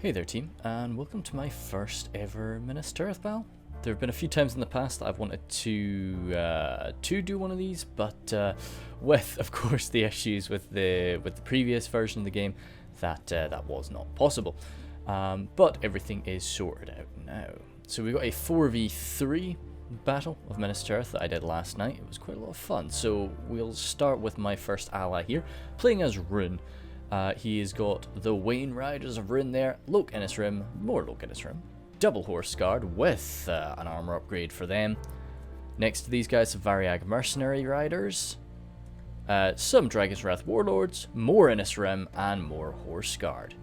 Hey there team, and welcome to my first ever Minas Tirith battle. There have been a few times in the past that I've wanted to do one of these, but with, of course, the issues with the previous version of the game, that was not possible. But everything is sorted out now. So we've got a 4v3 battle of Minas Tirith that I did last night. It was quite a lot of fun. So we'll start with my first ally here, playing as Rhun. He has got the Wain Riders of Rhun there, Loke in his rim, more Loke in his rim, double horse guard with an armor upgrade for them. Next to these guys, some Variag mercenary riders, some Dragon's Wrath warlords, more Innis rim, and more horse guard.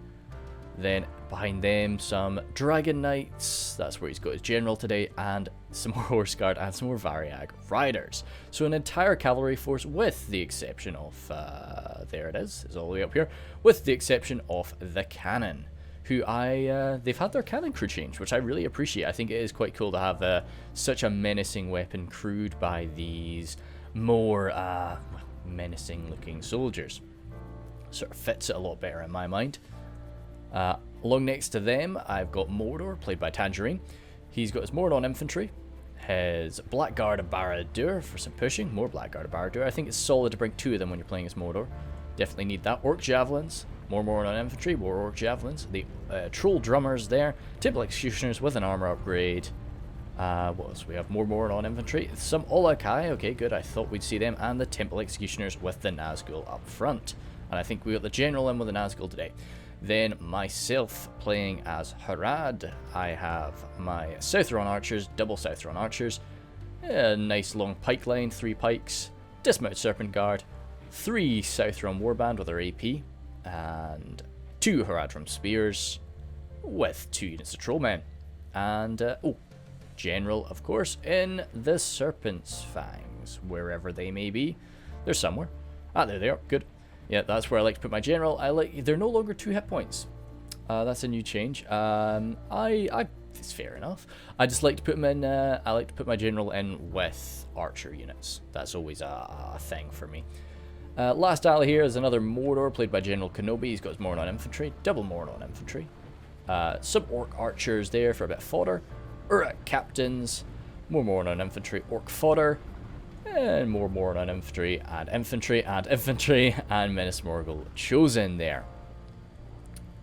Then behind them, some Dragon Knights, that's where he's got his general today, and some more horse guard and some more Variag riders. So an entire cavalry force with the exception of, there it is, it's all the way up here, with the exception of the cannon, who they've had their cannon crew changed, which I really appreciate. I think it is quite cool to have such a menacing weapon crewed by these more menacing looking soldiers. Sort of fits it a lot better in my mind. Along next to them, I've got Mordor, played by Tangerine. He's got his Mordor infantry, his Blackguard of Barad-dûr for some pushing, more Blackguard of Barad-dûr. I think it's solid to bring two of them when you're playing as Mordor. Definitely need that. Orc Javelins, more Mordor infantry, more Orc Javelins. The Troll Drummers there, Temple Executioners with an armor upgrade. What else? We have more Mordor infantry, some Olokai, okay good, I thought we'd see them, and the Temple Executioners with the Nazgul up front. And I think we got the General in with the Nazgul today. Then myself playing as Harad, I have my Southron Archers, double Southron Archers, a nice long pike line, 3 pikes, Dismounted Serpent Guard, 3 Southron Warband with their AP, and 2 Haradrim Spears, with 2 units of Trollmen, and, General, of course, in the Serpent's Fangs, wherever they may be. They're somewhere. Ah, there they are, good. Yeah, that's where I like to put my general. They're no longer 2 hit points. That's a new change. It's fair enough. I just like to put them in. I like to put my general in with archer units. That's always a thing for me. Last ally here is another Mordor, played by General Kenobi. He's got his Mordor infantry, double Mordor infantry. Some orc archers there for a bit of fodder. Uruk captains, more Mordor infantry, orc fodder. And more Mordor infantry, and Minas Morgul chosen there.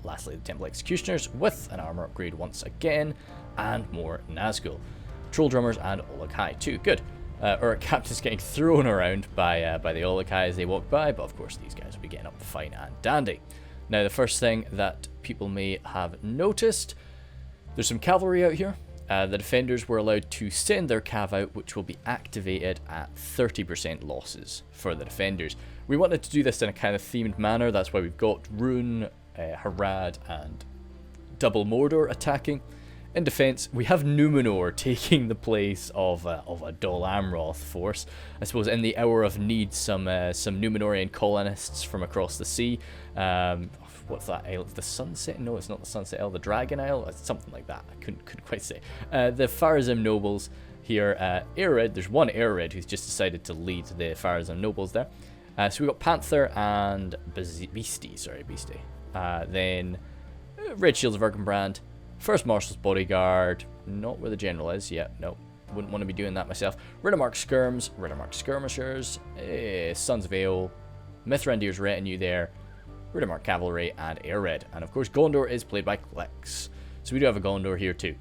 Lastly, the Temple Executioners with an armor upgrade once again, and more Nazgul. Troll Drummers and Olokai too. Good. Uruk Captain's getting thrown around by the Olokai as they walk by, but of course these guys will be getting up fine and dandy. Now the first thing that people may have noticed, there's some cavalry out here. The defenders were allowed to send their cav out, which will be activated at 30% losses for the defenders. We wanted to do this in a kind of themed manner, that's why we've got Rhun, Harad and double Mordor attacking. In defense, we have Numenor taking the place of a Dol Amroth force. I suppose in the hour of need, some Numenorian colonists from across the sea. What's that isle? The Sunset? No, it's not the Sunset Isle. The Dragon Isle? Something like that. I couldn't quite say. The Pharazim nobles here. Harad. There's one Harad who's just decided to lead the Pharazim nobles there. So we got Panther and Beastie. Then Red Shields of Erkenbrand. First Marshal's Bodyguard. Not where the General is. Yeah, no. Wouldn't want to be doing that myself. Riddermark Skirmishers. Sons of Eol. Mithrandir's Retinue there. Riddermark Cavalry and Harad. And of course Gondor is played by Clicks. So we do have a Gondor here too.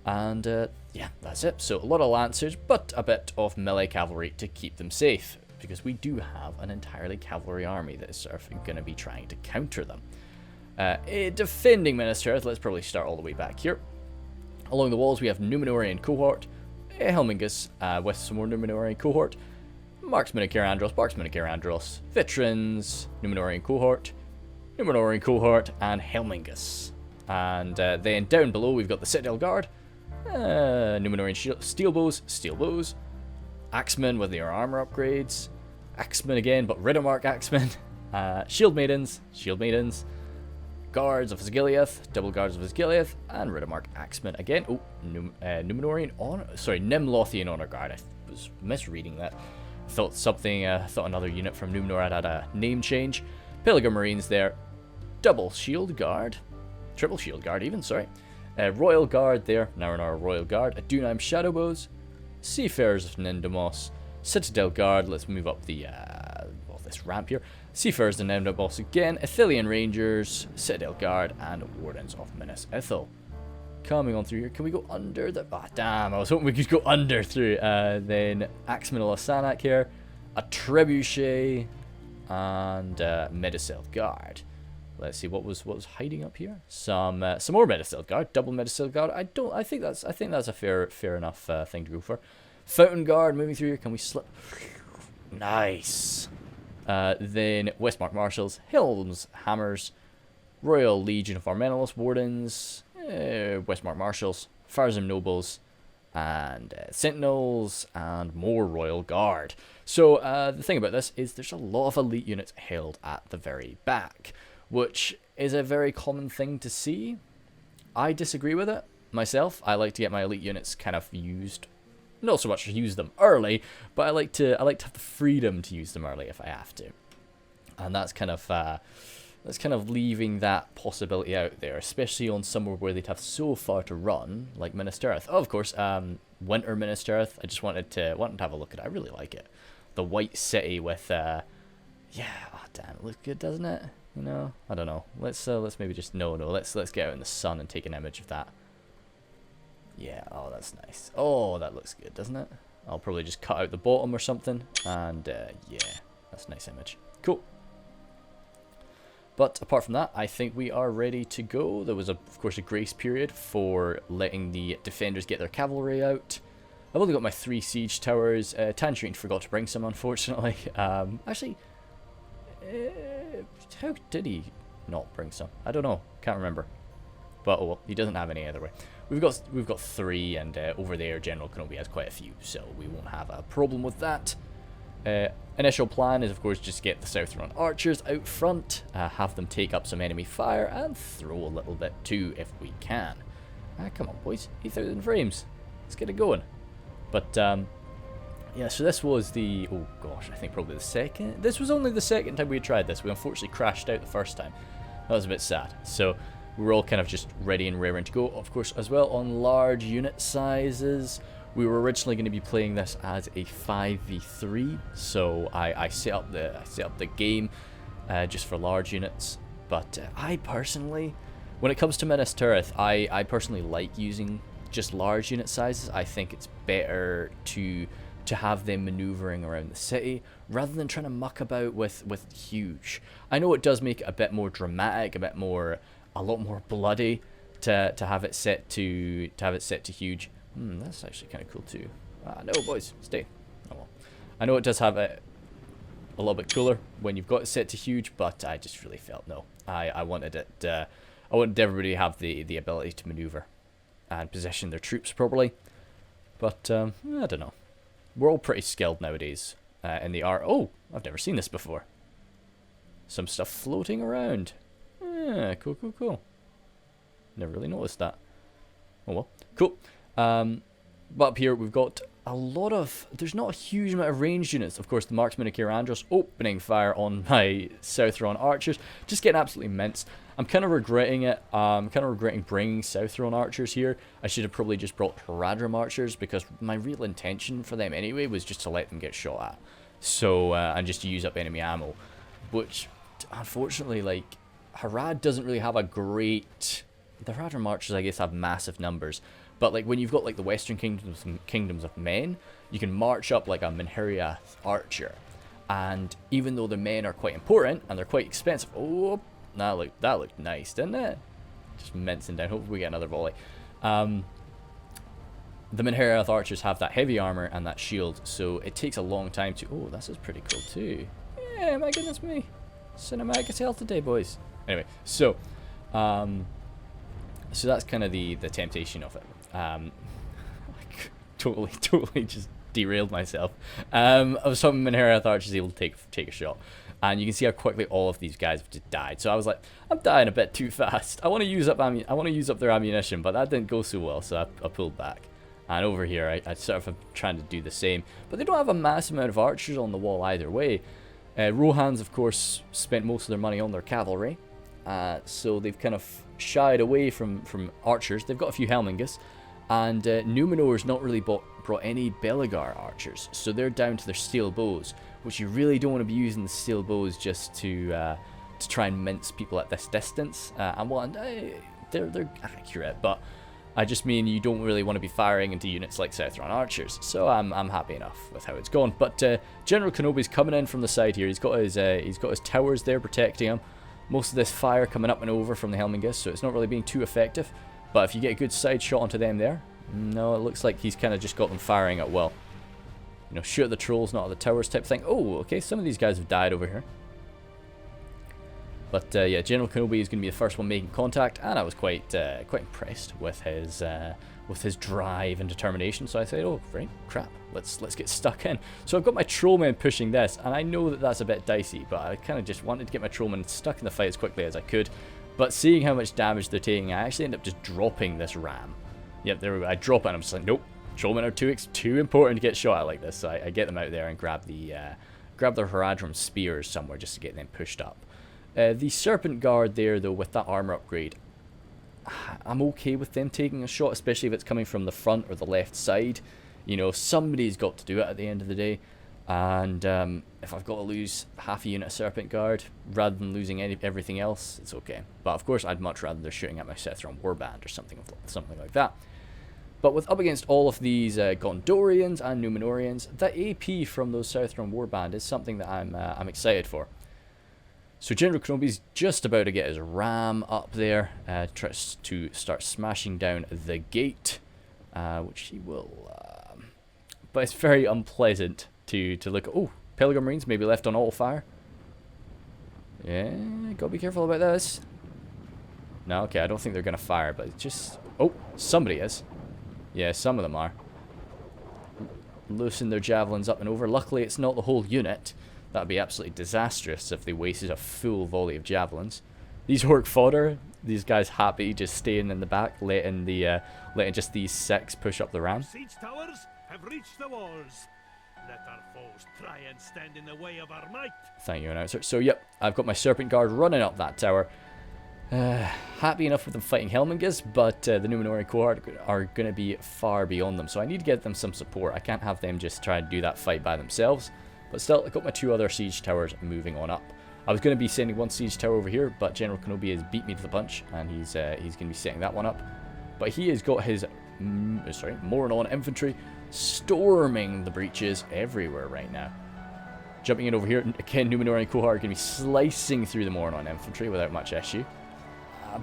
And yeah, that's it. So a lot of Lancers, but a bit of melee cavalry to keep them safe. Because we do have an entirely cavalry army that is sort of going to be trying to counter them. Defending Minas Tirith, let's probably start all the way back here. Along the walls we have Numenorian cohort. Helmingus with some more Numenorian cohort. Marksmen of Andros. Veterans, Numenorian cohort, and Helmingus. And then down below we've got the Citadel Guard, Numenorian steel bows, Axemen with their armor upgrades, Axemen again, but Riddermark Axemen, Shield Maidens, Guards of Osgiliath, double Guards of Osgiliath, and Riddermark Axemen again. Oh, Nimlothian Honor Guard. I was misreading that. Thought another unit from Numenor had a name change. Pelargir Marines there, double Shield Guard, triple shield guard even, sorry. Royal Guard there, now in our Royal Guard. Adunheim Shadowbows, Seafarers of Nindamos, Citadel Guard, let's move up the, well, this ramp here. Seafarers of Nindamos again, Ithilien Rangers, Citadel Guard, and Wardens of Minas Ithil. Coming on through here, can we go under the, ah, damn, I was hoping we could go under through. Then Axemen Sanak here, a Trebuchet, and Medicel Guard. Let's see what was hiding up here. Some more Medicel Guard, double Medicel Guard. I think that's a fair enough thing to go for. Fountain Guard moving through here. Can we slip? Nice. Then Westmark Marshals, Helms Hammers, Royal Legion of Armenelos Wardens, Westmark Marshals, Farzim Nobles, and Sentinels, and more Royal Guard. So the thing about this is there's a lot of elite units held at the very back, which is a very common thing to see. I disagree with it myself. I like to get my elite units kind of used, not so much to use them early, but I like to have the freedom to use them early if I have to. And that's kind of leaving that possibility out there, especially on somewhere where they'd have so far to run, like Minas Tirith. Oh, of course, Winter Minas Tirith. I just wanted to have a look at it. I really like it. The white city with, yeah, oh damn, it looks good, doesn't it? You know, I don't know. Let's maybe just let's get out in the sun and take an image of that. Yeah, oh that's nice. Oh, that looks good, doesn't it? I'll probably just cut out the bottom or something, and yeah, that's a nice image. Cool. But apart from that, I think we are ready to go. There was, of course, a grace period for letting the defenders get their cavalry out. I've only got my 3 siege towers. Tangerine forgot to bring some, unfortunately. Actually, how did he not bring some? I don't know. Can't remember. But oh well, he doesn't have any either way. We've got 3, and over there, General Kenobi has quite a few, so we won't have a problem with that. Initial plan is, of course, just get the South Rhun archers out front, have them take up some enemy fire, and throw a little bit too if we can. Come on, boys. 8,000 frames. Let's get it going. But, yeah, so this was the, oh gosh, I think probably the second. This was only the second time we had tried this. We unfortunately crashed out the first time. That was a bit sad. So we were all kind of just ready and raring to go. Of course, as well, on large unit sizes, we were originally going to be playing this as a 5v3, so I set up the game just for large units. But I personally, when it comes to Minas Tirith, I personally like using just large unit sizes. I think it's better to have them maneuvering around the city rather than trying to muck about with huge. I know it does make it a bit more dramatic, a lot more bloody to have it set to huge. That's actually kind of cool too. No, boys, stay. Oh well. I know it does have a little bit cooler when you've got it set to huge, but I just really felt no. I wanted it. I wanted everybody to have the ability to maneuver and position their troops properly. But I don't know. We're all pretty skilled nowadays in the art. Oh, I've never seen this before. Some stuff floating around. Yeah, cool. Never really noticed that. Oh well, cool. But up here we've got a lot of, there's not a huge amount of ranged units. Of course, the Marksman of Kirandros opening fire on my South Rhun archers, just getting absolutely minced. I'm kind of regretting it. I'm kind of regretting bringing South Rhun archers here. I should have probably just brought Haradrim archers, because my real intention for them anyway was just to let them get shot at. So, and just to use up enemy ammo. Which, unfortunately, like, Harad doesn't really have a great... The Haradrim archers, I guess, have massive numbers. But like when you've got like the Western Kingdoms of Men, you can march up like a Minheriath archer, and even though the men are quite important and they're quite expensive, oh, that looked nice, didn't it? Just mincing down. Hopefully we get another volley. The Minheriath archers have that heavy armor and that shield, so it takes a long time to. Oh, this is pretty cool too. Yeah, my goodness me, cinematic as hell today, boys. Anyway, so that's kind of the temptation of it. Totally just derailed myself. I was talking Minheriath archers able to take a shot, and you can see how quickly all of these guys have just died. So I was like, I'm dying a bit too fast. I want to use up their ammunition, but that didn't go so well, so I pulled back. And over here, I sort of am trying to do the same, but they don't have a massive amount of archers on the wall either way. Rohans, of course, spent most of their money on their cavalry. So they've kind of shied away from archers. They've got a few Helmingas, and Numenor's not really brought any Belegar archers, so they're down to their steel bows, which you really don't want to be using the steel bows just to try and mince people at this distance. They're accurate, but I just mean you don't really want to be firing into units like Southron archers. So I'm happy enough with how it's gone. But General Kenobi's coming in from the side here. He's got his towers there protecting him. Most of this fire coming up and over from the Helmingas, so it's not really being too effective. But if you get a good side shot onto them there, no, it looks like he's kind of just got them firing at will. You know, shoot at the trolls, not at the towers type thing. Oh, okay, some of these guys have died over here. But yeah, General Kenobi is going to be the first one making contact, and I was quite impressed with his drive and determination. So I said, oh, right, crap, let's get stuck in. So I've got my trollmen pushing this, and I know that that's a bit dicey, but I kind of just wanted to get my trollmen stuck in the fight as quickly as I could. But seeing how much damage they're taking, I actually end up just dropping this ram. Yep, there we go. I drop it, and I'm just like, nope, trollmen are too important to get shot at like this. So I get them out there and grab their Haradrim spears somewhere just to get them pushed up. The Serpent Guard there, though, with that armor upgrade, I'm okay with them taking a shot, especially if it's coming from the front or the left side. You know, somebody's got to do it at the end of the day. And if I've got to lose half a unit of Serpent Guard rather than losing everything else, it's okay. But of course, I'd much rather they're shooting at my Sethron Warband or something like that. But with up against all of these Gondorians and Numenorians, the AP from those Southron Warband is something that I'm excited for. So General Kenobi's just about to get his ram up there, tries to start smashing down the gate, which he will. But it's very unpleasant to look at. Oh, Pelargon Marines maybe left on auto fire. Yeah, gotta be careful about this. No, okay, I don't think they're gonna fire, but it's just. Oh, somebody is. Yeah, some of them are. Loosen their javelins up and over. Luckily, it's not the whole unit. That would be absolutely disastrous if they wasted a full volley of javelins. These Orc fodder, these guys happy just staying in the back, letting just these 6 push up the ram. Siege towers have reached the walls. Let our foes try and stand in the way of our might. Thank you, announcer. So yep, I've got my Serpent Guard running up that tower. Happy enough with them fighting Helmingas, but the Numenorian cohort are going to be far beyond them. So I need to get them some support. I can't have them just try and do that fight by themselves. But still, I've got my 2 other siege towers moving on up. I was going to be sending 1 siege tower over here, but General Kenobi has beat me to the punch, and he's going to be setting that one up. But he has got his Mordor infantry storming the breaches everywhere right now. Jumping in over here, again, Numenorian cohort are going to be slicing through the Mordor infantry without much issue.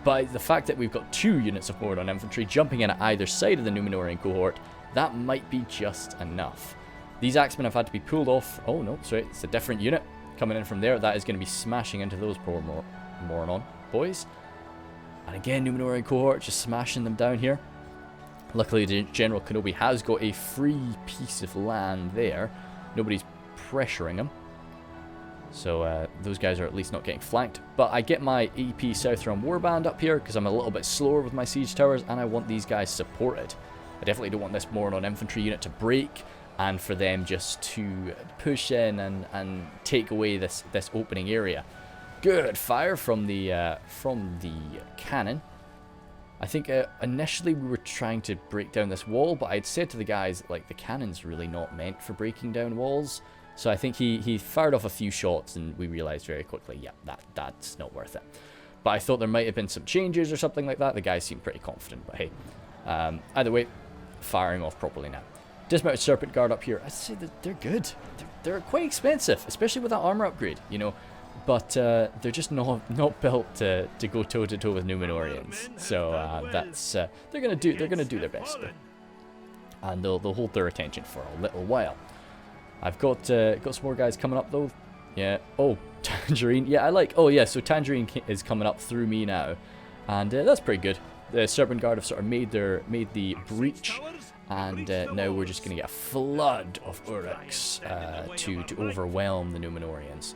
By the fact that we've got 2 units of Mordor infantry jumping in at either side of the Numenorian cohort, that might be just enough. These axemen have had to be pulled off. Oh, no, sorry, it's a different unit coming in from there. That is going to be smashing into those poor Mordor boys. And again, Numenorian cohort just smashing them down here. Luckily, General Kenobi has got a free piece of land there. Nobody's pressuring him. So those guys are at least not getting flanked. But I get my AP Southron Warband up here because I'm a little bit slower with my siege towers, and I want these guys supported. I definitely don't want this Mordor infantry unit to break, and for them just to push in and take away this opening area. Good fire from the cannon. I think initially we were trying to break down this wall, but I'd said to the guys, like, the cannon's really not meant for breaking down walls. So I think he fired off a few shots, and we realized very quickly, yeah, that's not worth it. But I thought there might have been some changes or something like that. The guys seemed pretty confident, but hey. Either way, firing off properly now. Dismounted Serpent Guard up here. I'd say that they're good. They're quite expensive, especially with that armor upgrade, you know. But they're just not built to go toe to toe with Numenorians. So they're gonna do their best, though. And they'll hold their attention for a little while. I've got some more guys coming up though. Yeah. Oh, Tangerine. Yeah, I like. Oh yeah. So Tangerine is coming up through me now, and that's pretty good. The Serpent Guard have sort of made the breach. And now we're just going to get a flood of Orcs to overwhelm the Numenorians.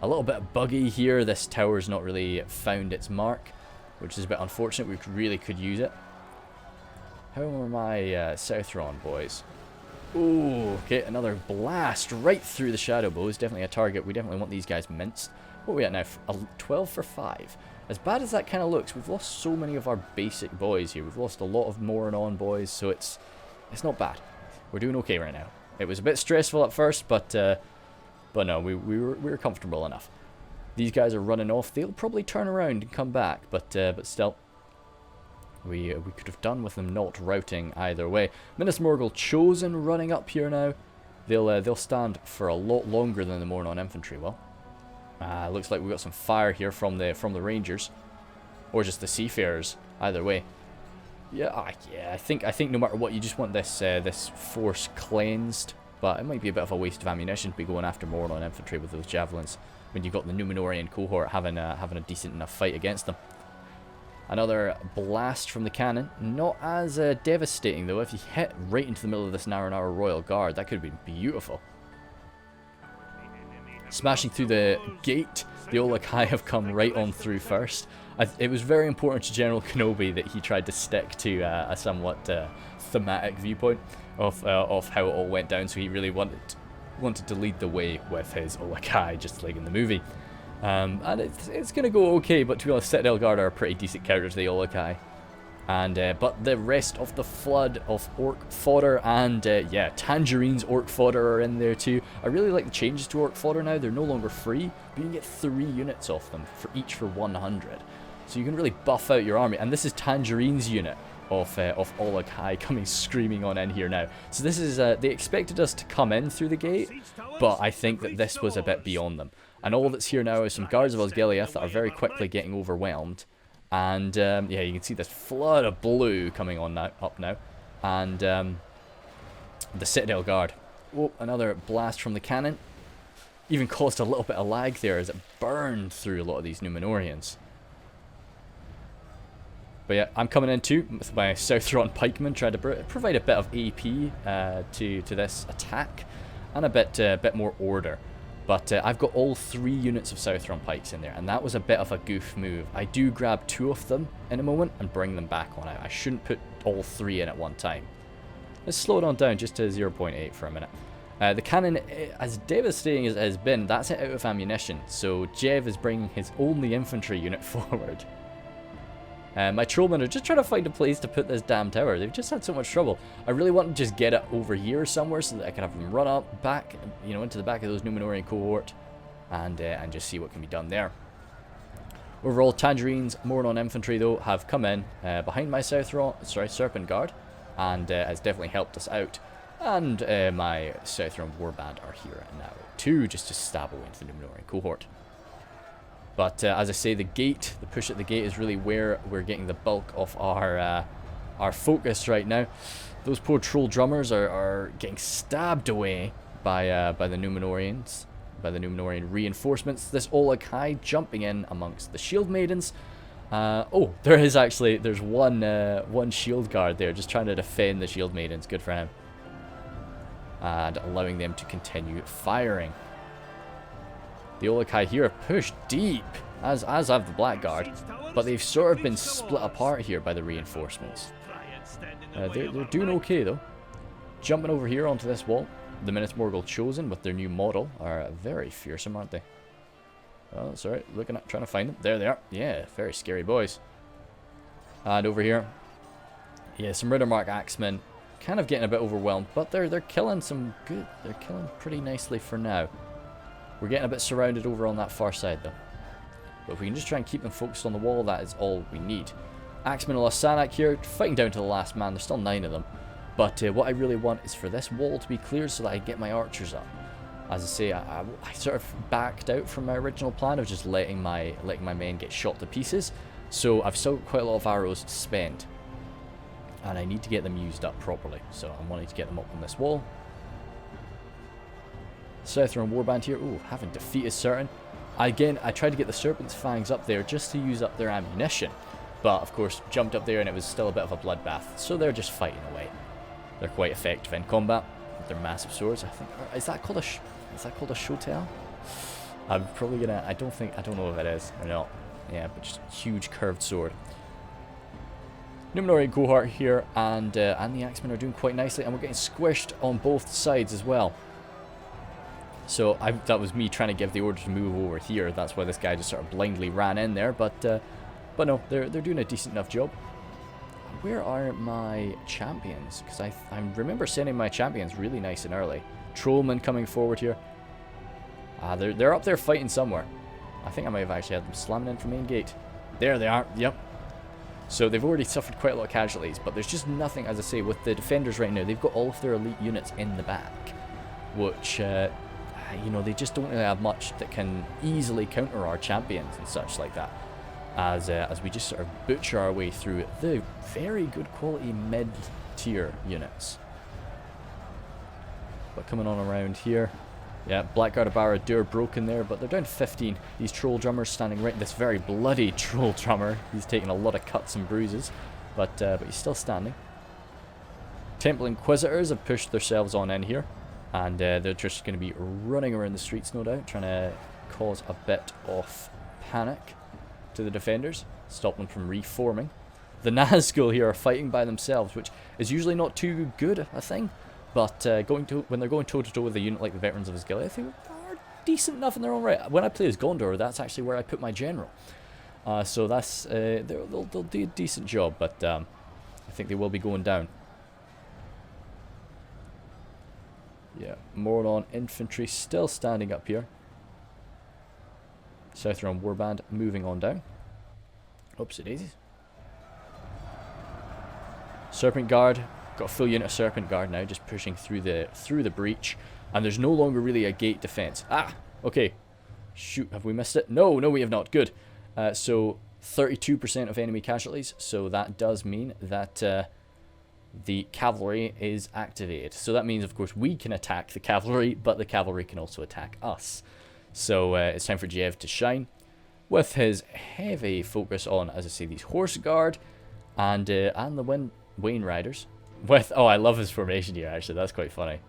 A little bit buggy here. This tower's not really found its mark, which is a bit unfortunate. We really could use it. How are my Southron boys? Ooh, okay, another blast right through the shadow bows. Definitely a target. We definitely want these guys minced. What are we at now? 12 for 5. As bad as that kind of looks, we've lost so many of our basic boys here. We've lost a lot of Mordor boys, so it's not bad. We're doing okay right now. It was a bit stressful at first, but no, we were comfortable enough. These guys are running off. They'll probably turn around and come back, but still, we could have done with them not routing either way. Minas Morgul Chosen running up here now. They'll stand for a lot longer than the Mordor infantry will. Looks like we've got some fire here from the Rangers, or just the Seafarers. Either way, yeah, I think no matter what, you just want this force cleansed. But it might be a bit of a waste of ammunition to be going after Mordor infantry with those javelins when you've got the Numenorian cohort having a decent enough fight against them. Another blast from the cannon, not as devastating though. If you hit right into the middle of this narrow Royal Guard, that could have been beautiful. Smashing through the gate, the Olokai have come right on through first. It was very important to General Kenobi that he tried to stick to a somewhat thematic viewpoint of how it all went down, so he really wanted to lead the way with his Olokai, just like in the movie. And it's going to go okay, but to be honest, Citadel Guard are a pretty decent counter to the Olokai. And but the rest of the flood of orc fodder and yeah, Tangerine's orc fodder are in there too. I really like the changes to orc fodder now. They're no longer free, but you can get 3 units off them for each for 100. So you can really buff out your army. And this is Tangerine's unit of Olokai coming screaming on in here now. So this is they expected us to come in through the gate, but I think that this was a bit beyond them. And all that's here now is some guards of Osgiliath that are very quickly getting overwhelmed. And yeah, you can see this flood of blue coming on up now. And the Citadel Guard. Oh, another blast from the cannon. Even caused a little bit of lag there as it burned through a lot of these Numenorians. But yeah, I'm coming in too with my South Rhun pikemen, trying to provide a bit of AP to this attack and a bit more order. But I've got all 3 units of South Rhun pikes in there, and that was a bit of a goof move. I do grab 2 of them in a moment and bring them back on out. I shouldn't put all 3 in at one time. Let's slow it on down just to 0.8 for a minute. The cannon, as devastating as it has been, that's it out of ammunition. So Jev is bringing his only infantry unit forward. My trollmen are just trying to find a place to put this damn tower. They've just had so much trouble. I really want to just get it over here somewhere so that I can have them run up, back, you know, into the back of those Numenorian cohort, and just see what can be done there. Overall, Tangerine's Mordor infantry though have come in behind my Serpent Guard, and has definitely helped us out. And my South Rhun Warband are here now too, just to stab away into the Numenorian cohort. But as I say, the push at the gate is really where we're getting the bulk of our focus right now. Those poor troll drummers are getting stabbed away by the Numenorians, by the Numenorian reinforcements. This Olokai jumping in amongst the shield maidens. Oh, there's one shield guard there just trying to defend the shield maidens. Good for him. And allowing them to continue firing. The Olokai here are pushed deep, as have the Blackguard, but they've sort of been split apart here by the reinforcements. They're doing okay though. Jumping over here onto this wall, the Minas Morgul Chosen with their new model are very fearsome, aren't they? Oh, sorry, trying to find them. There they are. Yeah, very scary boys. And over here, yeah, some Riddermark Axemen, kind of getting a bit overwhelmed, but they're killing some good. They're killing pretty nicely for now. We're getting a bit surrounded over on that far side though. But if we can just try and keep them focused on the wall, that is all we need. Axemen of Lassanak here, fighting down to the last man. There's still 9 of them. But what I really want is for this wall to be cleared so that I get my archers up. As I say, I sort of backed out from my original plan of just letting my men get shot to pieces. So I've still got quite a lot of arrows to spend. And I need to get them used up properly. So I'm wanting to get them up on this wall. South Rhun Warband here. Ooh, having defeat is certain. Again, I tried to get the Serpent's Fangs up there just to use up their ammunition. But, of course, jumped up there and it was still a bit of a bloodbath. So they're just fighting away. They're quite effective in combat with their massive swords. I think, is that called a shotel? I'm probably gonna, I don't know if it is or not. Yeah, but just a huge curved sword. Numenorian cohort here, and the Axemen are doing quite nicely, and we're getting squished on both sides as well. So that was me trying to give the order to move over here. That's why this guy just sort of blindly ran in there. But no, they're doing a decent enough job. Where are my champions? Because I remember sending my champions really nice and early. Trollmen coming forward here. They're up there fighting somewhere. I think I might have actually had them slamming in from main gate. There they are. Yep. So they've already suffered quite a lot of casualties, but there's just nothing, as I say, with the defenders right now. They've got all of their elite units in the back, which, you know, they just don't really have much that can easily counter our champions and such like that. As we just sort of butcher our way through the very good quality mid-tier units. But coming on around here, yeah, Blackguard of Barad-dûr broken there, but they're down to 15. These troll drummers standing right, this very bloody troll drummer. He's taking a lot of cuts and bruises, but he's still standing. Temple Inquisitors have pushed themselves on in here, and they're just going to be running around the streets, no doubt, trying to cause a bit of panic to the defenders, stop them from reforming. The Nazgul here are fighting by themselves, which is usually not too good a thing. But when they're going toe-to-toe with a unit like the Veterans of Osgiliath, I think they're decent enough in their own right. When I play as Gondor, that's actually where I put my general. So that's they'll do a decent job, but I think they will be going down. Yeah, Mordor infantry still standing up here. Southron Warband moving on down. Oopsie daisies. Serpent Guard. Got a full unit of Serpent Guard now, just pushing through the breach, and there's no longer really a gate defense. Okay. Shoot, have we missed it? No, we have not. Good. So 32% of enemy casualties. So that does mean that the cavalry is activated. So that means, of course, we can attack the cavalry, but the cavalry can also attack us. So it's time for Jev to shine with his heavy focus on, as I say, these Horse Guard and the Wain Riders. I love his formation here, actually. That's quite funny.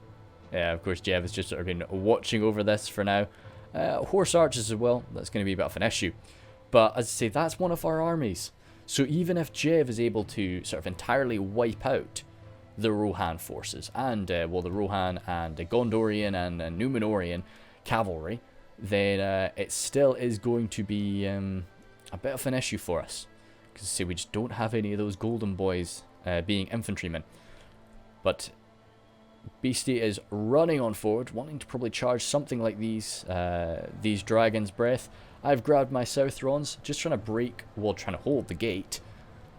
Yeah, of course, Jev has just sort of been watching over this for now. Horse Archers as well. That's going to be a bit of an issue. But, as I say, that's one of our armies. So even if Jev is able to sort of entirely wipe out the Rohan forces, and, the Rohan and the Gondorian and Numenorian cavalry, then it still is going to be a bit of an issue for us. Because, see, we just don't have any of those golden boys being infantrymen. But Beastie is running on forward, wanting to probably charge something like these Dragon's Breath. I've grabbed my Southrons, just trying to hold the gate.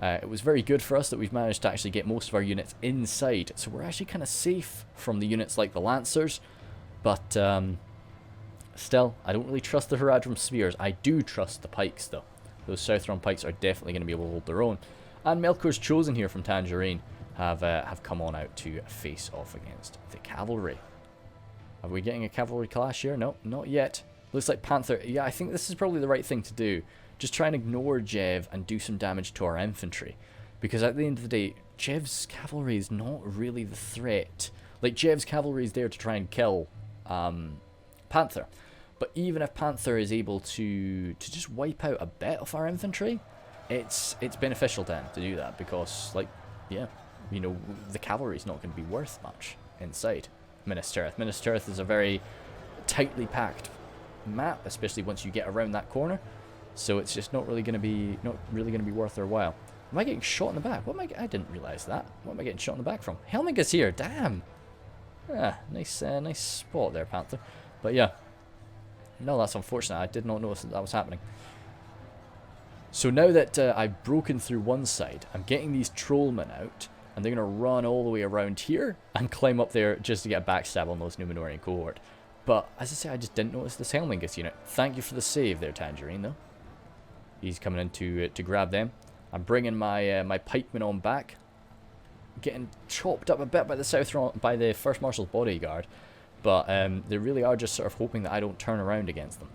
It was very good for us that we've managed to actually get most of our units inside, so we're actually kind of safe from the units like the Lancers. But still, I don't really trust the Haradrim Spears. I do trust the Pikes, though. Those Southron Pikes are definitely going to be able to hold their own. And Melkor's Chosen here from Tangerine have come on out to face off against the cavalry. Are we getting a cavalry clash here? No, not yet. Looks like Panther. Yeah, I think this is probably the right thing to do. Just try and ignore Jev and do some damage to our infantry. Because at the end of the day, Jev's cavalry is not really the threat. Like, Jev's cavalry is there to try and kill Panther. But even if Panther is able to just wipe out a bit of our infantry, it's beneficial to him to do that. Because, like, yeah, you know, the cavalry is not going to be worth much inside Minas Tirith. Minas Tirith is a very tightly packed map, especially once you get around that corner. So it's just not really going to be worth their while. Am I getting shot in the back? I didn't realize that. What am I getting shot in the back from? Helmig is here. Damn. Ah, nice spot there, Panther. But yeah, no, that's unfortunate. I did not notice that was happening. So now that I've broken through one side, I'm getting these trollmen out, and they're going to run all the way around here and climb up there just to get a backstab on those Numenorian cohort. But, as I say, I just didn't notice this Helmingus unit. Thank you for the save there, Tangerine, though. He's coming in to grab them. I'm bringing my my pikemen on back. Getting chopped up a bit by the First Marshal's bodyguard. But they really are just sort of hoping that I don't turn around against them.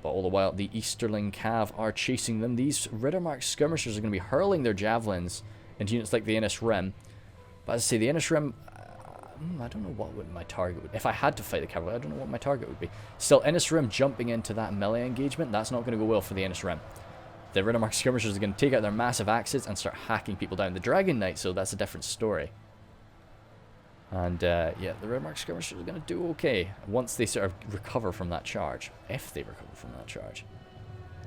But all the while, the Easterling Cav are chasing them. These Riddermark skirmishers are going to be hurling their javelins into units like the Innis Rim. But as I say, the Innis Rim, I don't know what my target would be. If I had to fight the cavalry, I don't know what my target would be. Still, Innis Rim jumping into that melee engagement, that's not going to go well for the Innis Rim. The Riddermark skirmishers are going to take out their massive axes and start hacking people down. The Dragon Knights, so that's a different story. And yeah, the Red Mark skirmishers are going to do okay once they sort of recover from that charge. If they recover from that charge.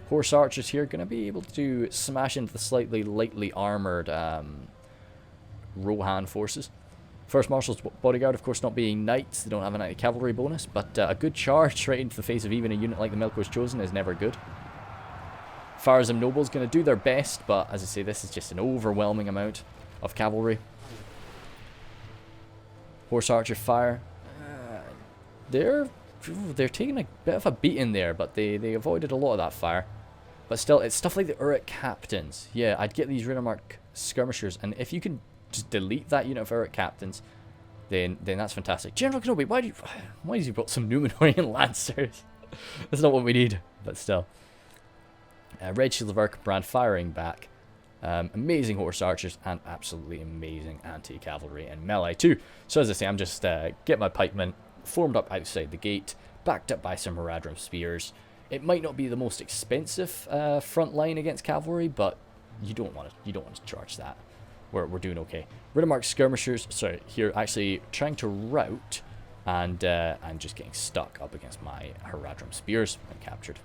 Horse archers here going to be able to smash into the slightly lightly armoured Rohan forces. First Marshal's bodyguard, of course, not being knights. They don't have an anti-cavalry bonus. But a good charge right into the face of even a unit like the Melkor's Chosen is never good. Farazim Noble's going to do their best. But as I say, this is just an overwhelming amount of cavalry. Horse archer fire. They're taking a bit of a beating there, but they avoided a lot of that fire. But still, it's stuff like the Uruk captains. Yeah, I'd get these Riddermark skirmishers, and if you can just delete that unit of Uruk captains, then that's fantastic. General Kenobi, why did you brought some Numenorian lancers? That's not what we need, but still. Red Shield of Uruk brand firing back. Amazing horse archers and absolutely amazing anti-cavalry and melee too. So as I say, I'm just get my pikemen formed up outside the gate, backed up by some Haradrim spears. It might not be the most expensive front line against cavalry, but you don't want to charge that. We're doing okay. Riddermark skirmishers, sorry, here actually trying to rout and just getting stuck up against my Haradrim spears and captured.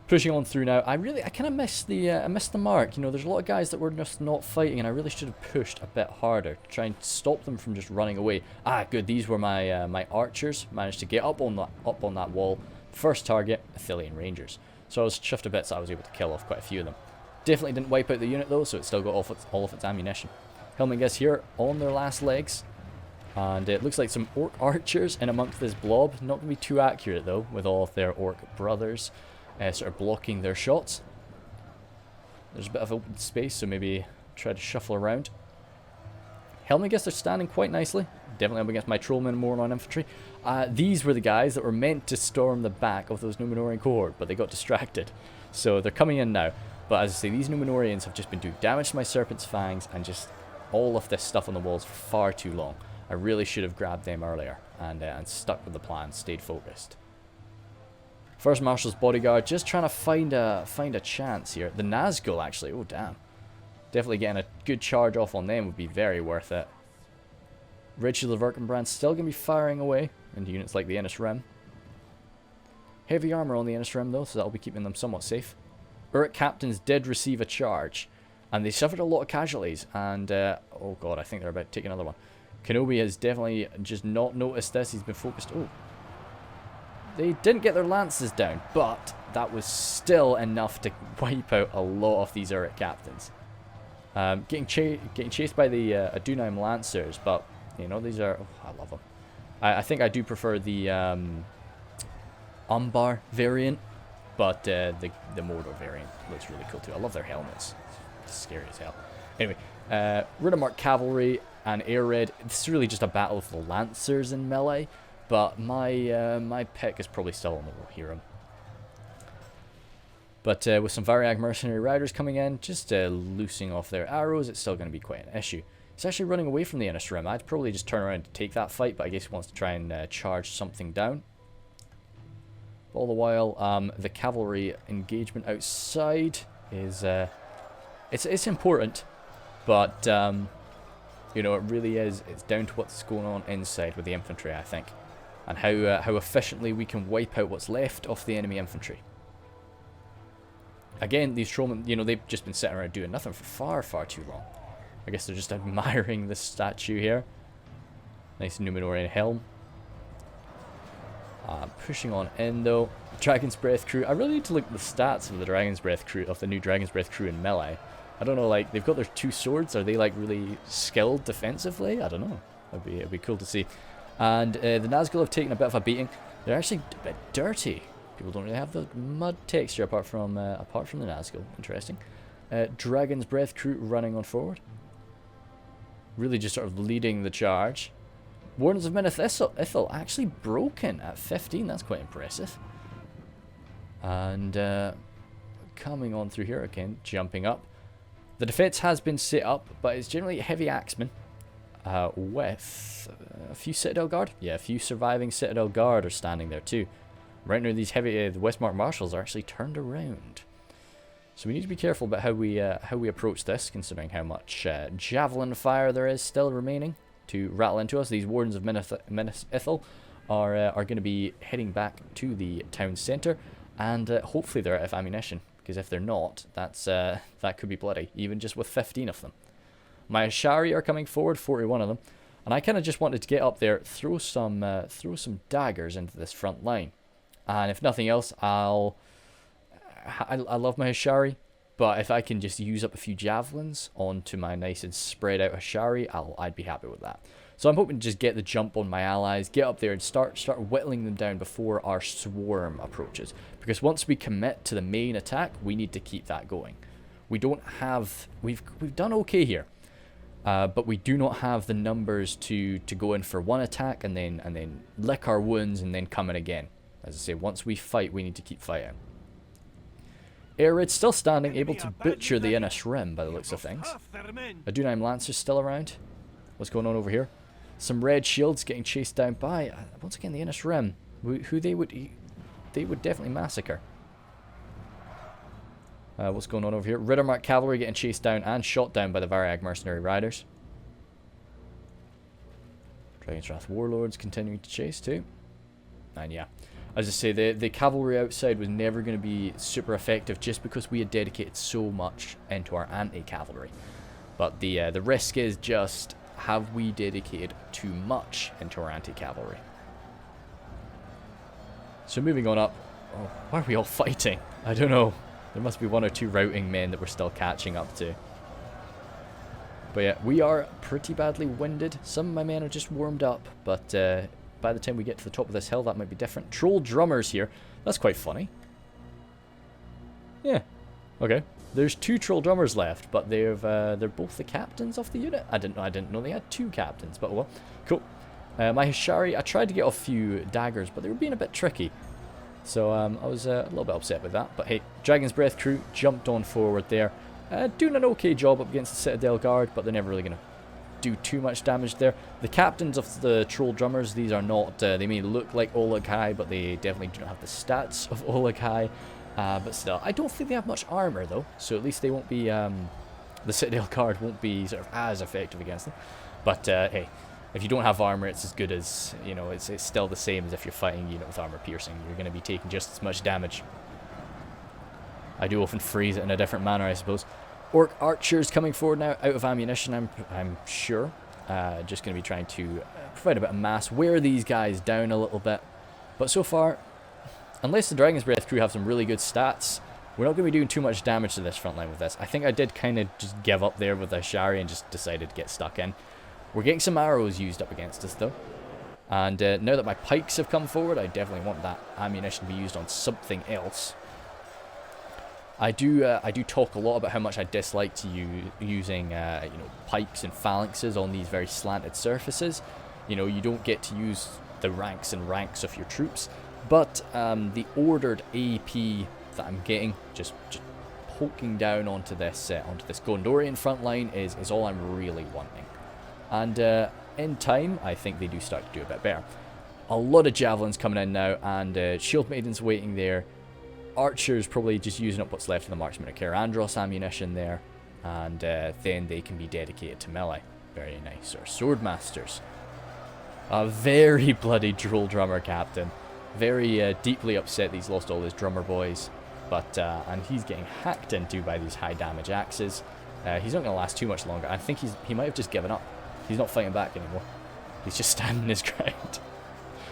Pushing on through now. I kind of missed the mark. You know, there's a lot of guys that were just not fighting, and I really should have pushed a bit harder to try and stop them from just running away. Ah, good. These were my my archers. Managed to get up on that wall. First target, Athelian Rangers. So I was chuffed a bit, so I was able to kill off quite a few of them. Definitely didn't wipe out the unit though, so it still got all of its ammunition. Helmingas here on their last legs, and it looks like some orc archers in amongst this blob. Not going to be too accurate though, with all of their orc brothers. Sort of blocking their shots. There's a bit of open space, so maybe try to shuffle around. Helmingas are standing quite nicely. Definitely up against my Trollmen and Mornon infantry. These were the guys that were meant to storm the back of those Numenorian cohort, but they got distracted. So they're coming in now. But as I say, these Numenorians have just been doing damage to my Serpent's Fangs and just all of this stuff on the walls for far too long. I really should have grabbed them earlier and stuck with the plan, stayed focused. First Marshal's bodyguard, just trying to find a chance here. The Nazgul, actually. Oh, damn. Definitely getting a good charge off on them would be very worth it. Red Shield of Erkenbrand still going to be firing away into units like the Ennis Rim. Heavy armor on the Ennis Rim, though, so that'll be keeping them somewhat safe. Uruk captains did receive a charge, and they suffered a lot of casualties. And, oh god, I think they're about to take another one. Kenobi has definitely just not noticed this. He's been focused. Oh. They didn't get their lances down, but that was still enough to wipe out a lot of these Uruk captains. Getting chased by the Adunheim Lancers, but, you know, these are... Oh, I love them. I think I do prefer the Umbar variant, but the Mordor variant looks really cool too. I love their helmets. It's scary as hell. Anyway, Riddermark Cavalry and Air Red. This is really just a battle of the Lancers in melee. But my pick is probably still on the Rohirrim. But with some Variag Mercenary Riders coming in, just loosing off their arrows, it's still going to be quite an issue. He's actually running away from the Ennis Rim. I'd probably just turn around to take that fight, but I guess he wants to try and charge something down. All the while, the cavalry engagement outside is it's important, but you know, it really is. It's down to what's going on inside with the infantry, I think. And how efficiently we can wipe out what's left of the enemy infantry. Again, these Trollmen, you know, they've just been sitting around doing nothing for far, far too long. I guess they're just admiring this statue here. Nice Numenorian helm. Pushing on in though. Dragon's Breath crew. I really need to look at the stats of the Dragon's Breath crew, of the new Dragon's Breath crew in melee. I don't know, like, they've got their two swords. Are they, like, really skilled defensively? I don't know. It'd be cool to see. And the Nazgul have taken a bit of a beating. They're actually a bit dirty. People don't really have the mud texture apart from the Nazgul. Interesting. Dragon's Breath crew running on forward. Really just sort of leading the charge. Wardens of Minas Ithil actually broken at 15. That's quite impressive. And coming on through here again, jumping up. The defense has been set up, but it's generally heavy axemen. With a few Citadel Guard. Yeah, a few surviving Citadel Guard are standing there too. Right now these heavy, the Westmark Marshals are actually turned around. So we need to be careful about how we approach this, considering how much javelin fire there is still remaining to rattle into us. These Wardens of Minas Ithil are going to be heading back to the town centre, and hopefully they're out of ammunition, because if they're not, that could be bloody, even just with 15 of them. My Ashari are coming forward, 41 of them, and I kind of just wanted to get up there, throw some daggers into this front line, and if nothing else, I love my Ashari, but if I can just use up a few javelins onto my nice and spread out Ashari, I'd be happy with that. So I'm hoping to just get the jump on my allies, get up there and start whittling them down before our swarm approaches. Because once we commit to the main attack, we need to keep that going. We don't have, we've done okay here, but we do not have the numbers to go in for one attack and then lick our wounds and then come in again. As I say, once we fight, we need to keep fighting. Arid still standing, able to butcher the Innis Rim by the looks of things. Adunheim Lancers still around. What's going on over here? Some red shields getting chased down by, once again, the Innis Rim, who they would definitely massacre. What's going on over here? Riddermark Cavalry getting chased down and shot down by the Variag Mercenary Riders. Dragon's Wrath Warlords continuing to chase too. And yeah, as I say, the cavalry outside was never going to be super effective just because we had dedicated so much into our anti-cavalry. But the risk is just, have we dedicated too much into our anti-cavalry? So moving on up, oh, why are we all fighting? I don't know. There must be one or two routing men that we're still catching up to. But yeah, we are pretty badly winded. Some of my men are just warmed up, but by the time we get to the top of this hill, that might be different. Troll drummers here. That's quite funny. Yeah. Okay. There's 2 troll drummers left, but they're both the captains of the unit. I didn't know they had 2 captains, but well, cool. My Hishari, I tried to get off a few daggers, but they were being a bit tricky. So I was a little bit upset with that. But hey, Dragon's Breath crew jumped on forward there. Doing an okay job up against the Citadel Guard, but they're never really going to do too much damage there. The captains of the troll drummers, these are not, they may look like Oleg High, but they definitely do not have the stats of Oleg High. But still, I don't think they have much armor though, so at least they won't be, the Citadel Guard won't be sort of as effective against them. But hey, if you don't have armor, it's as good as, you know, it's still the same as if you're fighting a unit with armor piercing. You're going to be taking just as much damage. I do often phrase it in a different manner, I suppose. Orc archers coming forward now, out of ammunition, I'm sure. Just going to be trying to provide a bit of mass, wear these guys down a little bit. But so far, unless the Dragon's Breath crew have some really good stats, we're not going to be doing too much damage to this front line with this. I think I did kind of just give up there with the Ashari and just decided to get stuck in. We're getting some arrows used up against us though. And now that my pikes have come forward, I definitely want that ammunition to be used on something else. I do talk a lot about how much I dislike to using pikes and phalanxes on these very slanted surfaces. You know, you don't get to use the ranks and ranks of your troops, but the ordered AP that I'm getting, just poking down onto this Gondorian front line is all I'm really wanting. And in time, I think they do start to do a bit better. A lot of javelins coming in now, and shield maidens waiting there. Archers probably just using up what's left of the Marksman of Kerandros ammunition there, and then they can be dedicated to melee. Very nice. Or swordmasters. A very bloody troll drummer captain. Very deeply upset that he's lost all his drummer boys, but and he's getting hacked into by these high damage axes. He's not going to last too much longer. I think he might have just given up. He's not fighting back anymore. He's just standing his ground,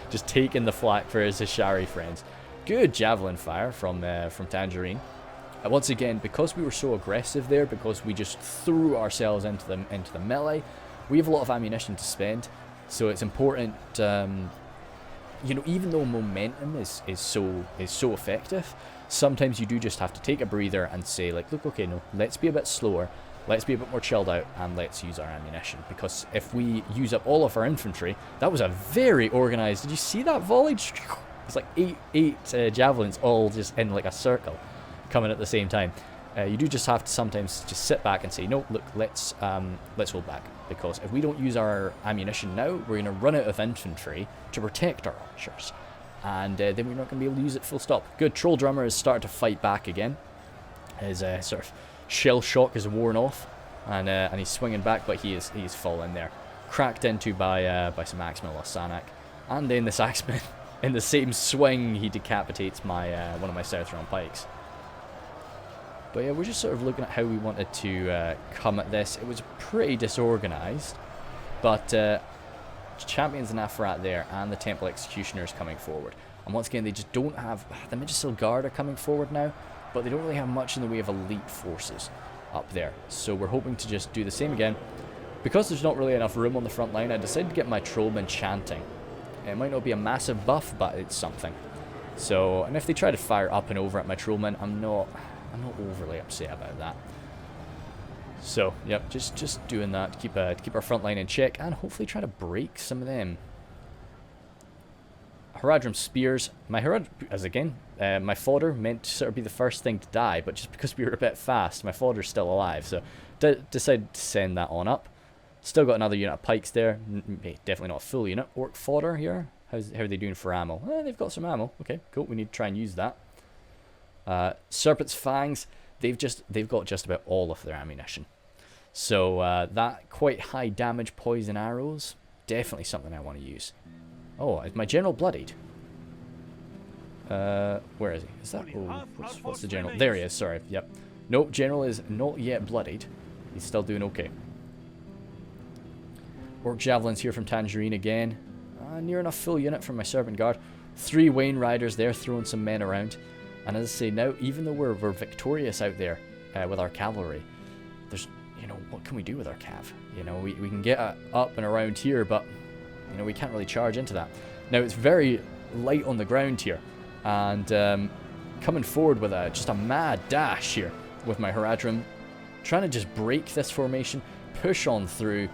just taking the flak for his Ashari friends. Good javelin fire from Tangerine. Once again, because we were so aggressive there, because we just threw ourselves into the melee, we have a lot of ammunition to spend. So it's important, you know, even though momentum is so effective, sometimes you do just have to take a breather and say, like, look, okay, no, let's be a bit slower, let's be a bit more chilled out, and let's use our ammunition. Because if we use up all of our infantry, that was a very organized. Did you see that volley? It's like eight javelins all just in like a circle coming at the same time. You do just have to sometimes just sit back and say, no, look, let's hold back, because if we don't use our ammunition now, we're going to run out of infantry to protect our archers, and then we're not going to be able to use it full stop. Good. Troll drummer has started to fight back again. His sort of shell shock is worn off, and he's swinging back, but he's fallen there, cracked into by some axemen of Sanak, and then this axeman, in the same swing, he decapitates my one of my south round pikes. But yeah, we're just sort of looking at how we wanted to come at this. It was pretty disorganized, but champions and Afarat there, and the Temple Executioners coming forward. And once again, they just don't have... The Midgesil Guard are coming forward now, but they don't really have much in the way of elite forces up there. So we're hoping to just do the same again. Because there's not really enough room on the front line, I decided to get my Trollmen chanting. It might not be a massive buff, but it's something. So, and if they try to fire up and over at my Trollmen, I'm not overly upset about that. So, yep, just doing that to keep our front line in check, and hopefully try to break some of them. Haradrim spears. My Harad, as again, my fodder meant to sort of be the first thing to die, but just because we were a bit fast, my fodder's still alive, so decided to send that on up. Still got another unit of pikes there. Definitely not a full unit. Orc fodder here. How are they doing for ammo? They've got some ammo. Okay, cool. We need to try and use that. Serpent's Fangs. They've got just about all of their ammunition. So that quite high damage poison arrows, definitely something I want to use. Oh, is my general bloodied? Where is he? Is that? Oh, what's the general? There he is. Sorry. Yep. Nope. General is not yet bloodied. He's still doing okay. Orc Javelins here from Tangerine again. Near enough full unit from my Serpent Guard. 3 Wayne Riders there throwing some men around. And as I say, now, even though we're victorious out there with our cavalry, there's, what can we do with our cav? We can get up and around here, but, we can't really charge into that. Now, it's very light on the ground here. And coming forward with just a mad dash here with my Haradrim, trying to just break this formation, push on through,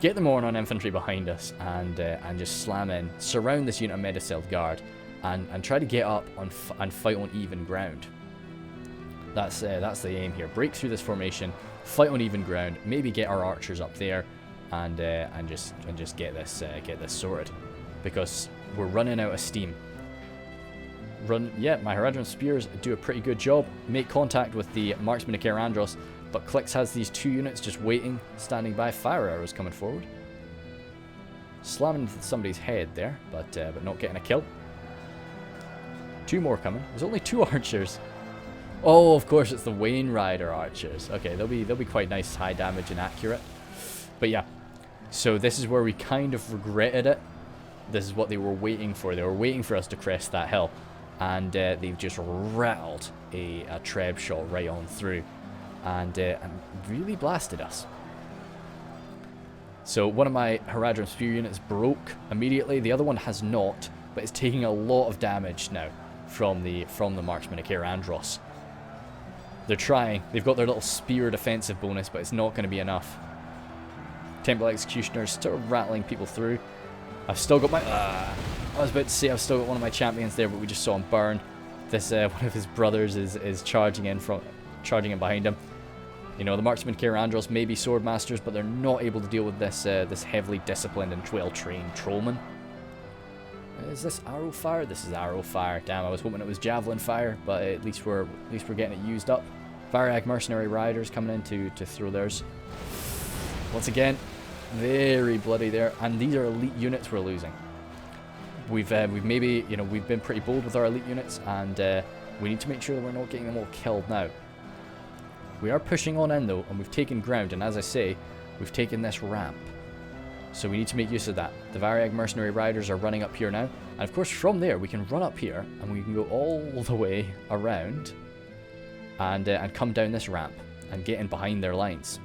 get the Mordor infantry behind us, and just slam in, surround this unit of Midgesil Guard, and try to get up and fight on even ground. That's the aim here. Break through this formation, fight on even ground, maybe get our archers up there, and just get this sorted, because we're running out of steam. Yeah, my Haradrim spears do a pretty good job. Make contact with the marksman of Caer Andros, but Clix has these 2 units just waiting, standing by. Fire arrows coming forward, slamming somebody's head there, but not getting a kill. 2 more coming. There's only 2 archers. Oh, of course, it's the Wayne Rider archers. Okay, they'll be quite nice, high damage and accurate. But yeah, so this is where we kind of regretted it. This is what they were waiting for. They were waiting for us to crest that hill, and they've just rattled a treb shot right on through, and really blasted us. So one of my Haradrim spear units broke immediately. The other one has not, but it's taking a lot of damage now from the marksman of Caer Andros. They're trying. They've got their little spear defensive bonus, but it's not going to be enough. Temple Executioners still rattling people through. I've still got my... I was about to say I've still got one of my champions there, but we just saw him burn. This one of his brothers is charging in behind him. The marksmen Caer Andros may be swordmasters, but they're not able to deal with this heavily disciplined and well-trained trollman. Is this arrow fire? This is arrow fire. Damn, I was hoping it was javelin fire, but at least we're getting it used up. Variag mercenary riders coming in to throw theirs. Once again, very bloody there, and these are elite units we're losing. We've maybe we've been pretty bold with our elite units, and we need to make sure that we're not getting them all killed now. We are pushing on in though, and we've taken ground, and as I say, we've taken this ramp. So we need to make use of that. The Variag mercenary riders are running up here now, and of course from there we can run up here, and we can go all the way around, and come down this ramp and get in behind their lines.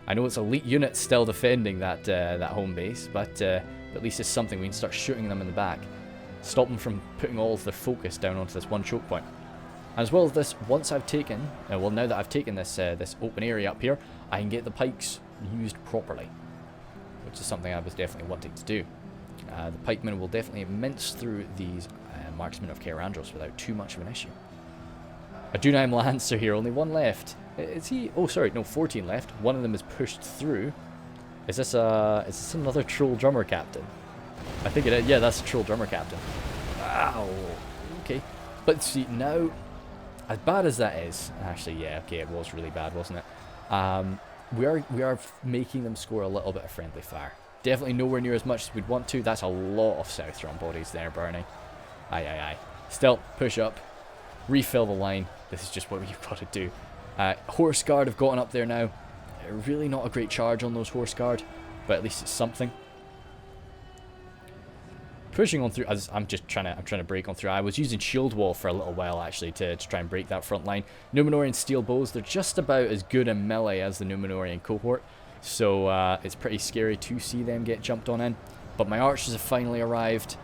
I know it's elite units still defending that home base, but at least it's something. We can start shooting them in the back, stop them from putting all of their focus down onto this one choke point. And as well as this, once I've taken, now that I've taken this open area up here, I can get the pikes used properly, which is something I was definitely wanting to do. The pikemen will definitely mince through these marksmen of Caer Andros without too much of an issue. A Dunaim Lancer here, only 1 left. Is he? Oh, sorry, no, 14 left. One of them is pushed through. Is this another troll drummer captain? I think it is. Yeah, that's a troll drummer captain. Wow. Okay. But see, now as bad as that is, actually, yeah, okay, it was really bad, wasn't it? We are making them score a little bit of friendly fire. Definitely nowhere near as much as we'd want to. That's a lot of South Run bodies there burning. Aye, aye, aye. Still, push up. Refill the line. This is just what we've got to do. Horse Guard have gotten up there now. Really not a great charge on those Horse Guard, but at least it's something. Pushing on through. I'm trying to break on through. I was using Shield Wall for a little while actually to try and break that front line. Numenorian Steel Bows, they're just about as good in melee as the Numenorian cohort, so it's pretty scary to see them get jumped on in. But my archers have finally arrived,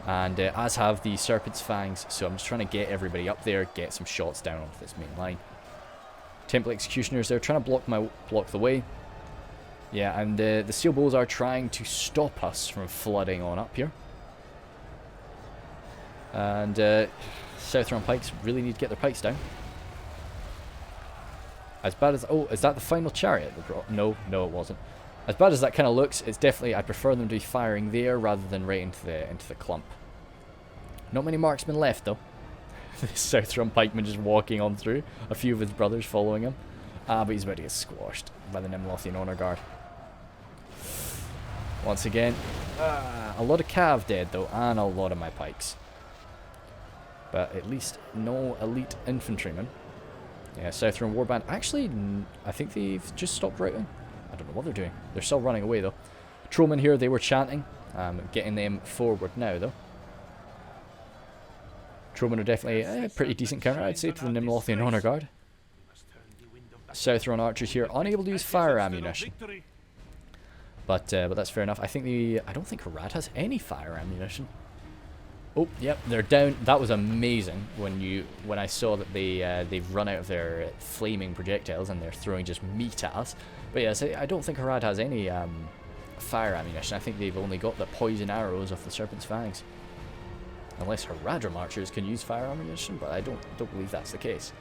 and as have the Serpent's Fangs, so I'm just trying to get everybody up there, get some shots down off this main line. Temple Executioners, they're trying to block the way. Yeah, and the Steel Bows are trying to stop us from flooding on up here. And Southron Pikes really need to get their pikes down. As bad as... Oh, is that the final chariot they brought? No, no it wasn't. As bad as that kind of looks, it's definitely... I prefer them to be firing there rather than right into the clump. Not many marksmen left though. The Southron Pikeman just walking on through. A few of his brothers following him. But he's about to get squashed by the Nimlothian Honor Guard. Once again, a lot of cav dead though, and a lot of my pikes. But at least no elite infantrymen. Yeah, Southron Warband. Actually, I think they've just stopped routing. I don't know what they're doing. They're still running away though. Trollmen here, they were chanting. Getting them forward now though. Trollmen are definitely a pretty decent counter, I'd say, to the Nimlothian Honor Guard. Southron archers here, unable to use fire ammunition. But that's fair enough. I don't think Harad has any fire ammunition. Oh, yep, they're down. That was amazing when I saw that they've run out of their flaming projectiles and they're throwing just meat at us. But yes, I don't think Harad has any fire ammunition. I think they've only got the poison arrows of the Serpent's Fangs. Unless Haradrim archers can use fire ammunition, but I don't believe that's the case.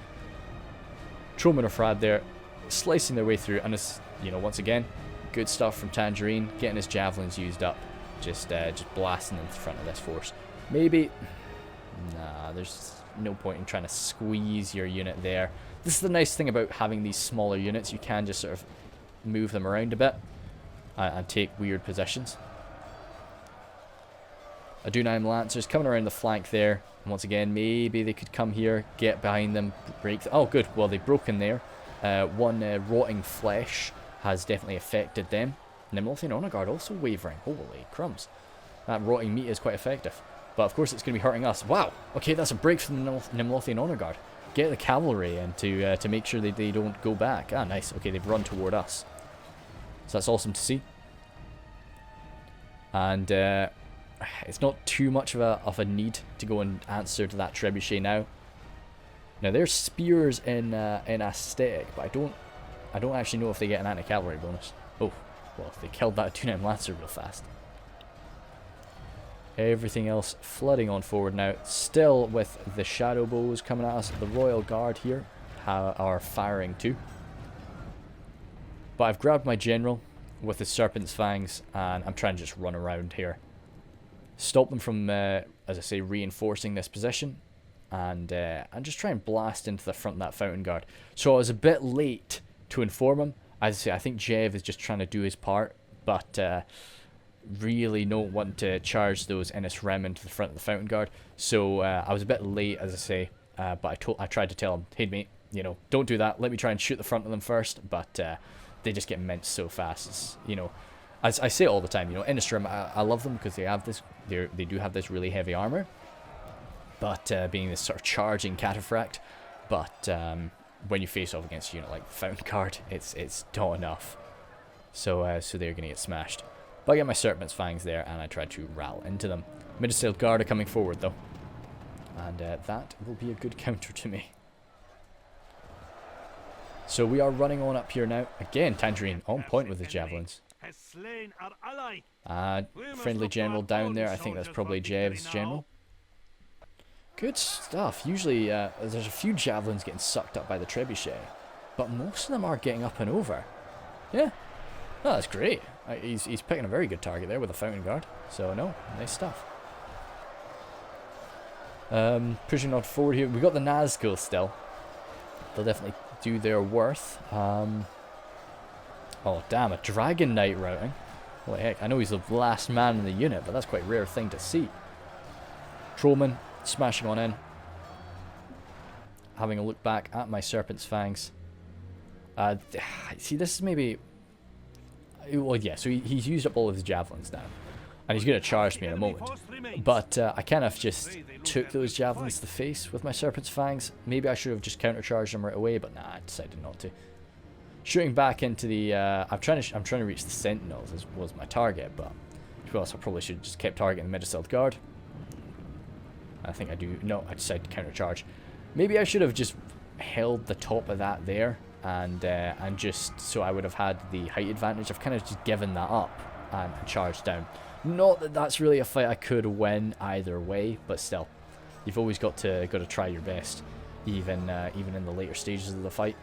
Trollmen of Frad there, slicing their way through, and it's, once again, good stuff from Tangerine, getting his javelins used up, just blasting in front of this force. Maybe, nah, there's no point in trying to squeeze your unit there. This is the nice thing about having these smaller units, you can just sort of move them around a bit and take weird positions. Adunheim Lancers coming around the flank there. And once again, maybe they could come here, get behind them, break... Oh, good. Well, they've broken there. One rotting flesh has definitely affected them. Nimlothian Honor Guard also wavering. Holy crumbs. That rotting meat is quite effective. But of course it's going to be hurting us. Wow. Okay, that's a break from the Nimlothian Honor Guard. Get the cavalry in to make sure they don't go back. Ah, nice. Okay, they've run toward us. So that's awesome to see. And... it's not too much of a need to go and answer to that trebuchet now. Now there's spears in aesthetic, but I don't actually know if they get an anti-cavalry bonus. Oh, well, they killed that Adunheim Lancer real fast. Everything else flooding on forward now. Still with the shadow bows coming at us. The Royal Guard here are firing too. But I've grabbed my general with the Serpent's Fangs, and I'm trying to just run around here. Stop them from, as I say, reinforcing this position, and just try and blast into the front of that Fountain Guard. So I was a bit late to inform him. As I say, I think Jev is just trying to do his part, but really don't want to charge those Innis Rem into the front of the Fountain Guard. So I was a bit late, as I say, but I tried to tell him, hey mate, don't do that. Let me try and shoot the front of them first. But they just get minced so fast. As I say all the time, Innis Rem, I love them because they have this. They do have this really heavy armor, but being this sort of charging cataphract. But when you face off against a unit like the Fountain Guard, it's not enough. So they're gonna get smashed. But I get my Serpent's Fangs there, and I try to rattle into them. Midsail Guard are coming forward though, and that will be a good counter to me. So we are running on up here now. Again, Tangerine on point with the javelins. Friendly general down there. I think that's probably Jev's general. Good stuff. Usually there's a few javelins getting sucked up by the trebuchet, but most of them are getting up and over. Yeah. Oh, that's great. He's picking a very good target there with the Fountain Guard. So no, nice stuff. Pushing on forward here. We've got the Nazgul still. they'll definitely do their worth. Oh damn, a Dragon Knight routing. Holy heck, I know he's the last man in the unit, but that's quite a rare thing to see. Trollman smashing on in. Having a look back at my Serpent's Fangs. See, this is maybe... Well, yeah, so he's used up all of his javelins now. And he's going to charge me in a moment. But I kind of just took those javelins to the face with my Serpent's Fangs. Maybe I should have just countercharged them right away, but nah, I decided not to. Shooting back into the... I'm trying to reach the Sentinels was my target, but to be honest, I probably should have just kept targeting the Midaseld Guard. I think I do... No, I decided to countercharge. Maybe I should have just held the top of that there, and just so I would have had the height advantage. I've kind of just given that up and charged down. Not that that's really a fight I could win either way, but still, you've always got to try your best, even in the later stages of the fight.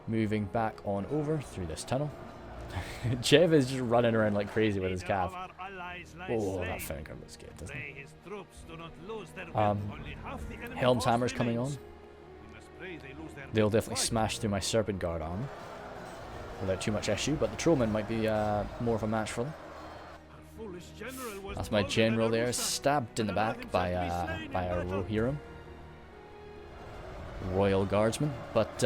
Moving back on over through this tunnel. Jev is just running around like crazy with his cav. Oh, that finger looks good, doesn't it? Helm's Hammer's coming on. They'll definitely smash through my Serpent Guard armor without too much issue, but the Trollman might be more of a match for them. That's my general there, stabbed in the back by a Rohirrim. Royal Guardsman, but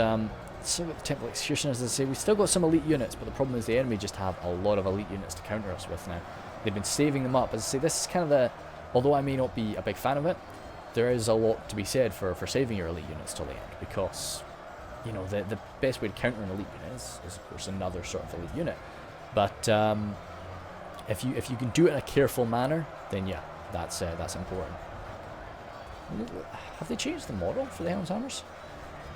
still got the Temple Executioners, as I say. We still got some elite units, but the problem is the enemy just have a lot of elite units to counter us with now. They've been saving them up. As I say, this is kind of the... Although I may not be a big fan of it, there is a lot to be said for saving your elite units till the end, because, you know, the best way to counter an elite unit is of course another sort of elite unit. But if you can do it in a careful manner, then yeah, that's important. Have they changed the model for the Helm's Hammers?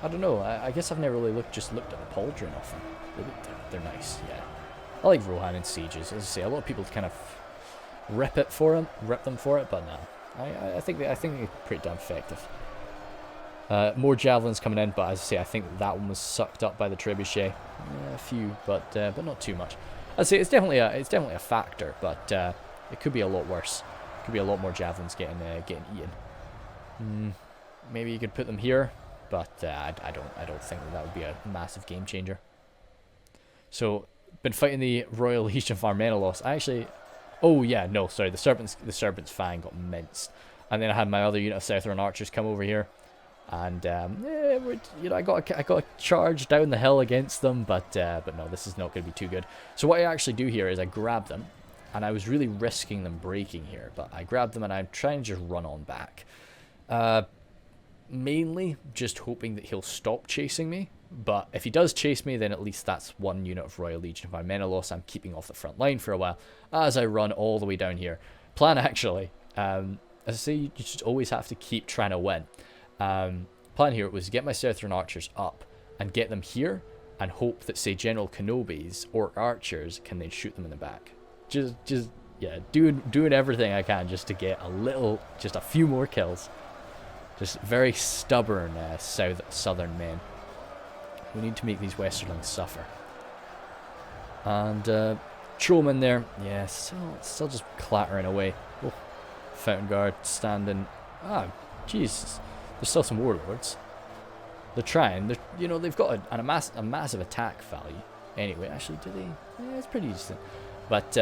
I don't know. I guess I've never really looked at the pauldron of them. They're nice, yeah. I like Rohan in sieges. As I say, a lot of people kind of rip them for it, but no. I think they're pretty damn effective. More javelins coming in, but as I say, I think that one was sucked up by the trebuchet. A few, but not too much. I'd say it's definitely a factor, but it could be a lot worse. Could be a lot more javelins getting eaten. Maybe you could put them here, but I don't think that would be a massive game changer. So, been fighting the Royal Legion of Armenelos. Oh yeah, no, sorry, the Serpent's Fang got minced, and then I had my other unit of Southern Archers come over here, and I got a charge down the hill against them, but no, this is not going to be too good. So what I actually do here is I grab them, and I was really risking them breaking here, but I grabbed them and I'm trying to just run on back. Mainly just hoping that he'll stop chasing me, but if he does chase me, then at least that's one unit of Royal Legion of Armenelos I'm keeping off the front line for a while as I run all the way down here. Plan actually, as I say, you just always have to keep trying to win. Plan here was to get my Southern Archers up and get them here and hope that, say, General Kenobi's Orc Archers can then shoot them in the back. Just yeah, doing everything I can just to get just a few more kills. Just very stubborn southern men. We need to make these Westerlings suffer. And Trollman there, yeah, still just clattering away. Oh, Fountain Guard standing. Jesus, there's still some warlords. They're trying. They've got a massive attack value. Anyway, actually, do they? Yeah, it's pretty decent. But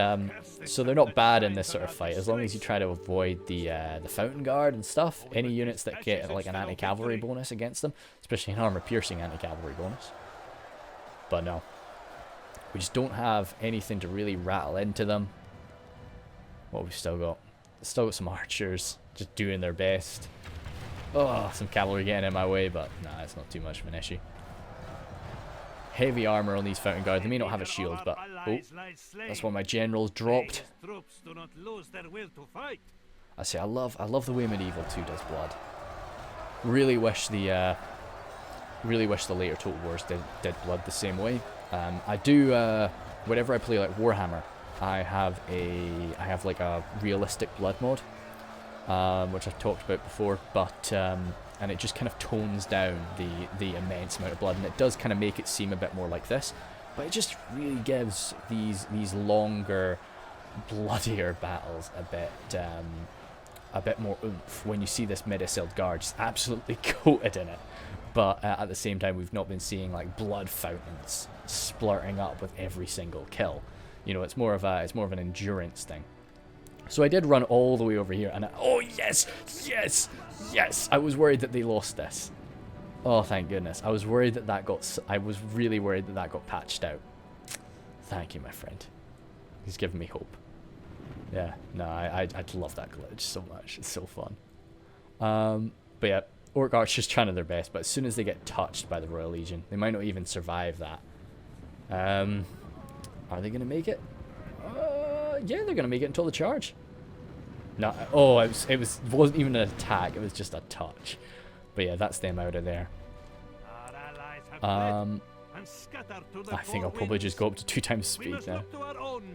so they're not bad in this sort of fight as long as you try to avoid the Fountain Guard and stuff. Any units that get like an anti-cavalry bonus against them, especially an armor-piercing anti-cavalry bonus. But no, we just don't have anything to really rattle into them. What have we still got? Still got some archers just doing their best. Oh, some cavalry getting in my way, but nah, it's not too much of an issue. Heavy armor on these Fountain Guard. They may not have a shield, but oh, that's one of my generals dropped. I say I love the way Medieval 2 does blood. Really wish the later Total Wars did blood the same way. I do whenever I play like Warhammer, I have like a realistic blood mod, which I've talked about before, but and it just kind of tones down the immense amount of blood, and it does kind of make it seem a bit more like this, but it just really gives these longer, bloodier battles a bit more oomph when you see this Midaseld Guard just absolutely coated in it. but at the same time, we've not been seeing like blood fountains splurting up with every single kill. You know, it's more of an endurance thing. So I did run all the way over here, and oh yes, yes, yes! I was worried that they lost this. Oh, thank goodness. I was worried that I was really worried that got patched out. Thank you, my friend. He's given me hope. Yeah, no, I love that glitch so much. It's so fun. But yeah, Orc Archers trying their best, but as soon as they get touched by the Royal Legion, they might not even survive that. Are they going to make it? Yeah, they're going to make it until the charge. No, oh, it wasn't even an attack. It was just a touch. But yeah, that's them out of there. I think I'll probably just go up to 2 times speed now.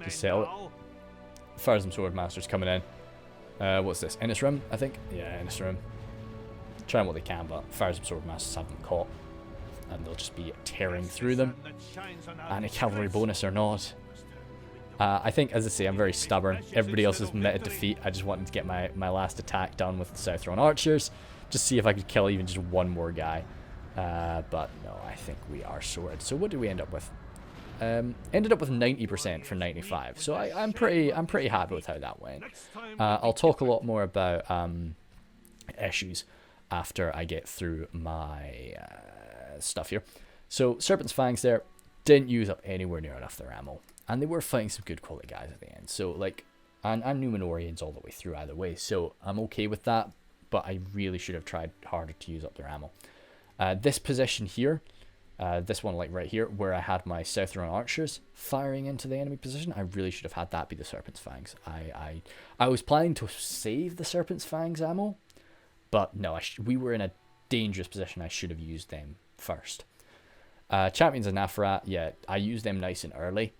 Just settle it. Fires and Swordmaster's coming in. What's this? Innisrim, I think? Yeah, Innisrim. Trying what they can, but Fires and Swordmasters have them caught. And they'll just be tearing through them. Anti-cavalry bonus or not. I think, as I say, I'm very stubborn. Everybody else has admitted defeat. I just wanted to get my last attack done with the South Rhun Archers. Just see if I could kill even just one more guy. But no, I think we are sorted. So what did we end up with? Ended up with 90% for 95. So I'm pretty happy with how that went. I'll talk a lot more about issues after I get through my stuff here. So Serpent's Fangs there didn't use up anywhere near enough their ammo. And they were fighting some good quality guys at the end. So, like, and Numenorians all the way through either way. So, I'm okay with that. But I really should have tried harder to use up their ammo. This position here, this one, like, right here, where I had my South Rhun Archers firing into the enemy position, I really should have had that be the Serpent's Fangs. I was planning to save the Serpent's Fangs ammo. But, no, we were in a dangerous position. I should have used them first. Champions of Nafarat, yeah, I used them nice and early.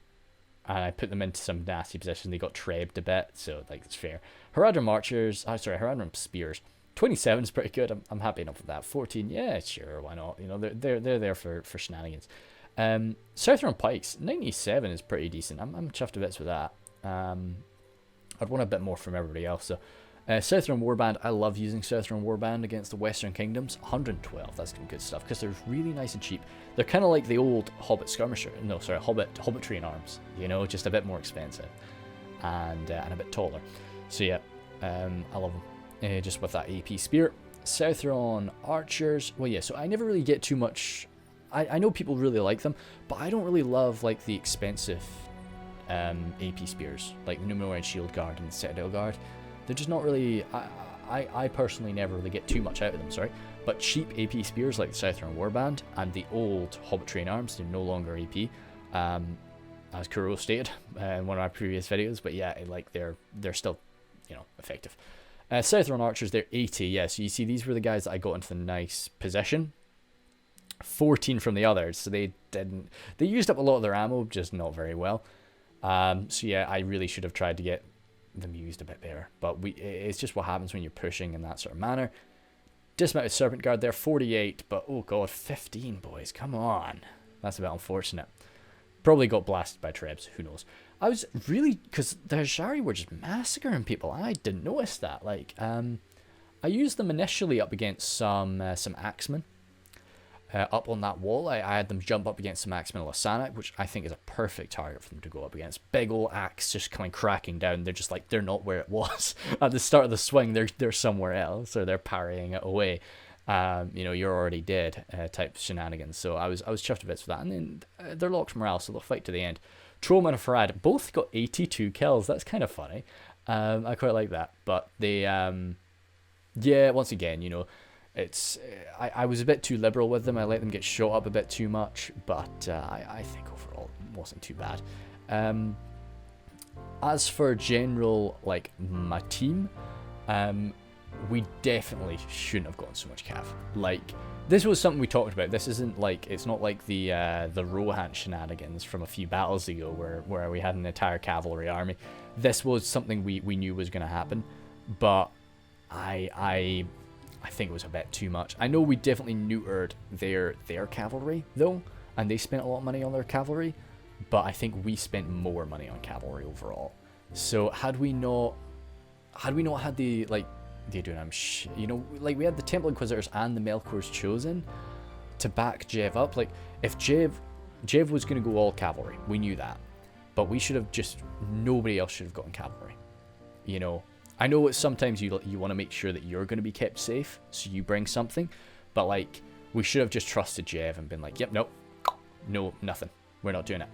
And I put them into some nasty positions. They got trebbed a bit, so like it's fair. Haradrim Archers, Haradrim Spears. 27 is pretty good. I'm happy enough with that. 14, yeah, sure, why not? You know, they're there for shenanigans. South Rhun Pikes, 97 is pretty decent. I'm chuffed to bits with that. I'd want a bit more from everybody else. So, South Rhun Warband, I love using South Rhun Warband against the Western Kingdoms. 112, that's some good stuff because they're really nice and cheap. They're kind of like the old Hobbit Skirmisher. No, sorry, Hobbitry in arms. You know, just a bit more expensive and a bit taller. So yeah, I love them. Just with that AP Spear. South Rhun Archers. Well, yeah. So I never really get too much. I know people really like them, but I don't really love like the expensive AP Spears, like the Numenor Shield Guard and the Citadel Guard. They're just not really. I personally never really get too much out of them. Sorry. But cheap AP Spears like the South Rhun Warband and the old Hobbitry in arms, they're no longer AP, as Kuro stated in one of my previous videos. But yeah, like they're still, you know, effective. South Rhun Archers, they're 80. Yeah, so you see, these were the guys that I got into the nice position. 14 from the others, so they used up a lot of their ammo, just not very well. So yeah, I really should have tried to get them used a bit better. But it's just what happens when you're pushing in that sort of manner. Dismounted Serpent Guard there, 48, but oh god, 15, boys, come on. That's a bit unfortunate. Probably got blasted by Trebs, who knows. I was really, because the Hajari were just massacring people, I didn't notice that. Like, I used them initially up against some Axemen. Up on that wall, I had them jump up against some Axemen Lasanac, which I think is a perfect target for them to go up against. Big old axe just coming cracking down. They're just like, they're not where it was. At the start of the swing, they're somewhere else, or they're parrying it away. You know, you're already dead type shenanigans. So I was chuffed to bits for that. And then they're locked morale, so they'll fight to the end. Trollman and Harad both got 82 kills. That's kind of funny. I quite like that. But they, yeah, once again, you know, it's I was a bit too liberal with them. I let them get shot up a bit too much, but I think overall it wasn't too bad. As for general, like, my team, we definitely shouldn't have gotten so much cav. Like, this was something we talked about. This isn't like, it's not like the Rohan shenanigans from a few battles ago where we had an entire cavalry army. This was something we knew was going to happen, but I think it was a bit too much. I know we definitely neutered their cavalry though, and they spent a lot of money on their cavalry, but I think we spent more money on cavalry overall. So had we not had the, like, you know, like, we had the Temple Inquisitors and the Melkors chosen, to back Jev up. Like, if Jev was going to go all cavalry, we knew that, but we should have just, nobody else should have gotten cavalry. You know, I know it's sometimes you want to make sure that you're going to be kept safe, so you bring something, but like, we should have just trusted Jev and been like, yep, nope, no, nothing, we're not doing it.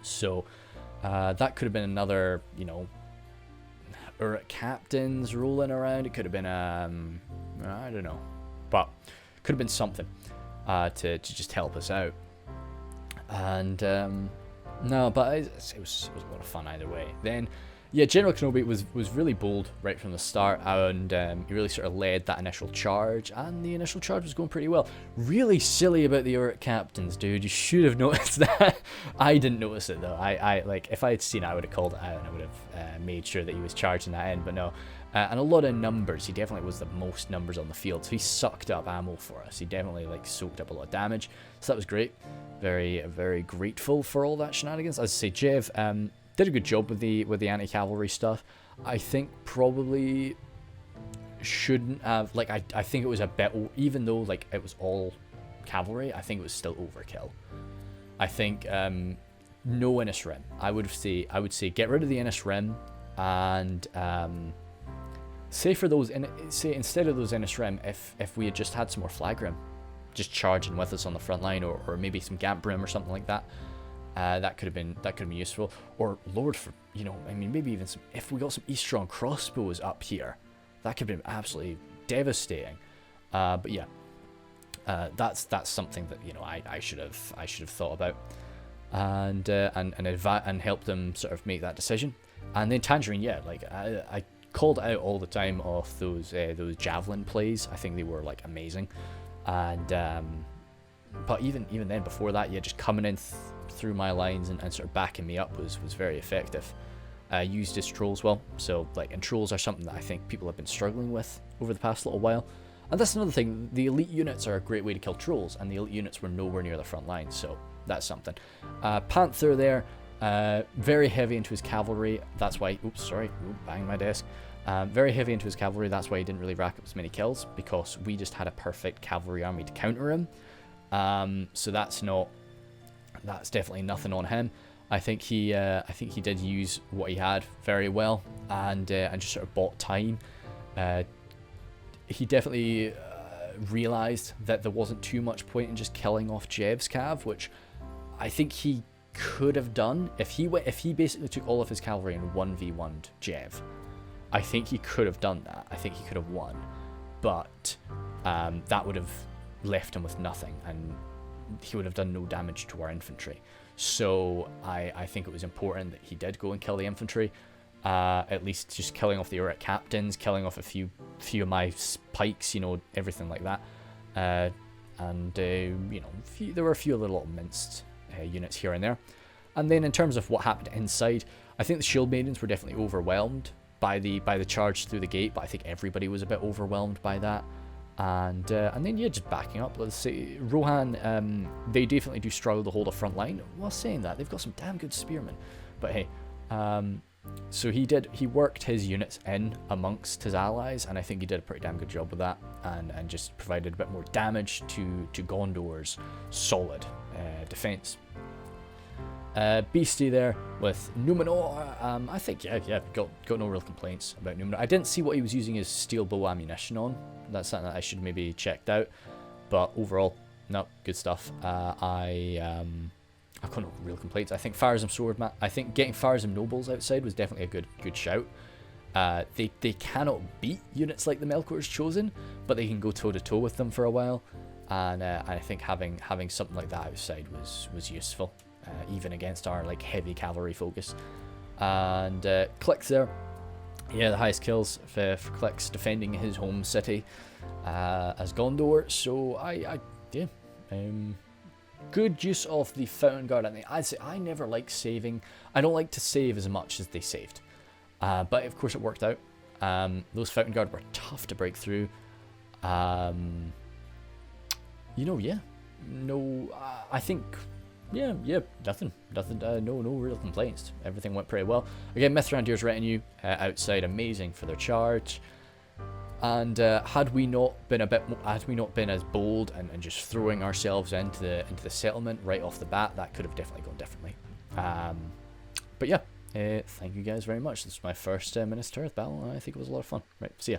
So that could have been another, you know, or captains rolling around. It could have been I don't know, but could have been something to just help us out. And no, but it was a lot of fun either way. Then, yeah, General Kenobi was really bold right from the start, and he really sort of led that initial charge, and the initial charge was going pretty well. Really silly about the Orc captains, dude. You should have noticed that. I didn't notice it though. I like, if I had seen it, I would have called it out, and I would have made sure that he was charging that in, but no. And a lot of numbers. He definitely was the most numbers on the field, so he sucked up ammo for us. He definitely like soaked up a lot of damage, so that was great. Very, very grateful for all that shenanigans. As I say, Jev did a good job with the anti-cavalry stuff. I think probably shouldn't have, like, I think it was a bit, even though like it was all cavalry, I think it was still overkill. I think no Innis Rim. I would say get rid of the Innis Rim, and say for those instead of those Innis Rim, if we had just had some more Flag Rim just charging with us on the front line, or maybe some Gap Rim or something like that. That could have been useful. Or Lord, for, you know, I mean, maybe even some, if we got some Eastron crossbows up here, that could have been absolutely devastating. But yeah, that's something that, you know, I should have thought about, and help them sort of make that decision. And then Tangerine, yeah, like I called out all the time off those javelin plays. I think they were like amazing, and but even then, before that, yeah, just coming in through my lines and sort of backing me up was very effective. Used his trolls well, so like, and trolls are something that I think people have been struggling with over the past little while. And that's another thing, the elite units are a great way to kill trolls, and the elite units were nowhere near the front line, so that's something. Panther there, very heavy into his cavalry, that's why, bang my desk. Very heavy into his cavalry, that's why he didn't really rack up as many kills, because we just had a perfect cavalry army to counter him. So that's definitely nothing on him. I think he did use what he had very well, and just sort of bought time. He definitely realized that there wasn't too much point in just killing off Jev's cav, which I think he could have done if he basically took all of his cavalry and 1v1'd Jev. I think he could have done that. I think he could have won, but that would have left him with nothing, and he would have done no damage to our infantry. So I think it was important that he did go and kill the infantry, at least just killing off the Orc captains, killing off a few of my pikes, you know, everything like that. You know, there were a few little minced units here and there. And then in terms of what happened inside, I think the Shield Maidens were definitely overwhelmed by the charge through the gate, but I think everybody was a bit overwhelmed by that. And then, yeah, just backing up. Let's say Rohan, they definitely do struggle to hold a front line. While saying that, they've got some damn good spearmen. But hey, so he worked his units in amongst his allies, and I think he did a pretty damn good job with that, and just provided a bit more damage to Gondor's solid defense. Beastie there with Numenor. I think yeah, got no real complaints about Numenor. I didn't see what he was using his steel bow ammunition on. That's something that I should maybe checked out. But overall, no, good stuff. I've got no real complaints. I think Farazim Swordman. I think getting Farazim Nobles outside was definitely a good shout. They cannot beat units like the Melkor's Chosen, but they can go toe to toe with them for a while. And I think having something like that outside was useful. Even against our like heavy cavalry focus. And Clicks there, yeah, the highest kills for Clicks defending his home city as Gondor. So good use of the Fountain Guard. I think I'd say I never like saving. I don't like to save as much as they saved, but of course it worked out. Those Fountain Guard were tough to break through. I think. Yeah, nothing, no real complaints. Everything went pretty well. Again, Mithrandir's retinue outside, amazing for their charge. And had we not been as bold and just throwing ourselves into the settlement right off the bat, that could have definitely gone differently. But yeah, thank you guys very much. This is my first Minas Tirith battle, and I think it was a lot of fun. Right, see ya.